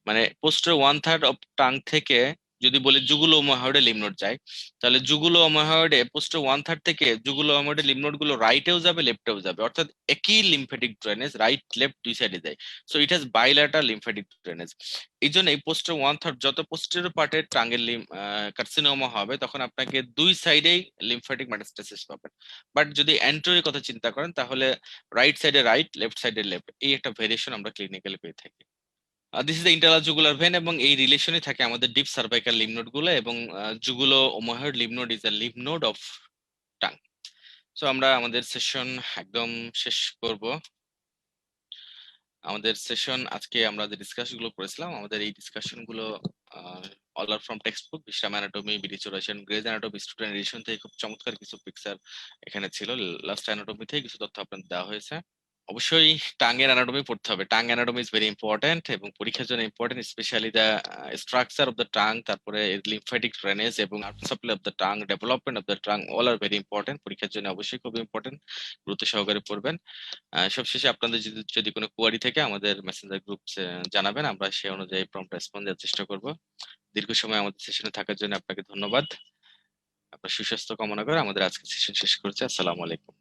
মানে পোস্টার 1/3 অফ টাং থেকে যদি বলি জুগুলো ওমোহয়েডে লিম্ফ নোড যায়, তাহলে জুগুলো ওমোহয়েডে পোস্টার 1/3 থেকে জুগুলো ওমোহয়েডে লিম্ফ নোড গুলো রাইটেও যাবে লেফটেও যাবে, অর্থাৎ একই লিম্ফেটিক ড্রেনেজ রাইট লেফট দুই সাইডে যায়। So it has bilateral lymphatic drainage. এই জন্য এই পোস্টার 1/3 যত পোস্টেরিয়র পার্টে টাঙ্গের কার্সিনোমা হবে, তখন আপনাকে দুই সাইডেই লিম্ফেটিক মেটাস্টেসিস পাবেন। বাট যদি অ্যান্টেরিয়র কথা চিন্তা করেন, তাহলে রাইট সাইডে রাইট, লেফট সাইডে লেফট, এই একটা ভেরিয়েশন আমরা ক্লিনিক্যালি পেয়ে থাকি। দিস ইজ দ্য ইন্টারজুগুলার ভেন, এবং এই রিলেশনে থাকে আমাদের ডিপ সার্ভাইকাল লিম্ফ নোড গুলো, এবং jugulo omohyoid lymph node is the lymph node of tongue. So আমরা আমাদের সেশন একদম শেষ করব। আমাদের সেশন আজকে আমরা যে ডিসকাশন গুলো করেছিলাম, আমাদের এই ডিসকাশন গুলো all are from textbook, বিশ্রাম অ্যানাটমি, বিডিচুরেশন, গ্রেজ অ্যানাটমি, স্টুডেন্ট এডিশন থেকে খুব চমৎকার কিছু পিকচার এখানে ছিল। লাস্ট অ্যানাটমি থেকে কিছু তথ্য আপনাদের দেওয়া হয়েছে। অবশ্যই টাঙ্গের অ্যানাটমি পড়তে হবে। Tongue anatomy is very important এবং পরীক্ষার জন্য important, specially the structure of the tongue, তারপরে লিম্ফ্যাটিক ড্রেনেজ এবং supply of the tongue, development of the tongue, all are very important. পরীক্ষার জন্য অবশ্যই খুব ইম্পর্টেন্ট, গুরুত্ব সহকারে পড়বেন। সবশেষে আপনাদের যদি কোনো কোয়ারি থেকে আমাদের মেসেঞ্জার গ্রুপ জানাবেন, আমরা সেই অনুযায়ী প্রম্পট রেসপন্স দেওয়ার চেষ্টা করব। দীর্ঘ সময় আমাদের সেশনে থাকার জন্য আপনাকে ধন্যবাদ। আপনার সুস্বাস্থ্য কামনা করে আমাদের আজকের সেশন শেষ করছি। আসসালামু আলাইকুম।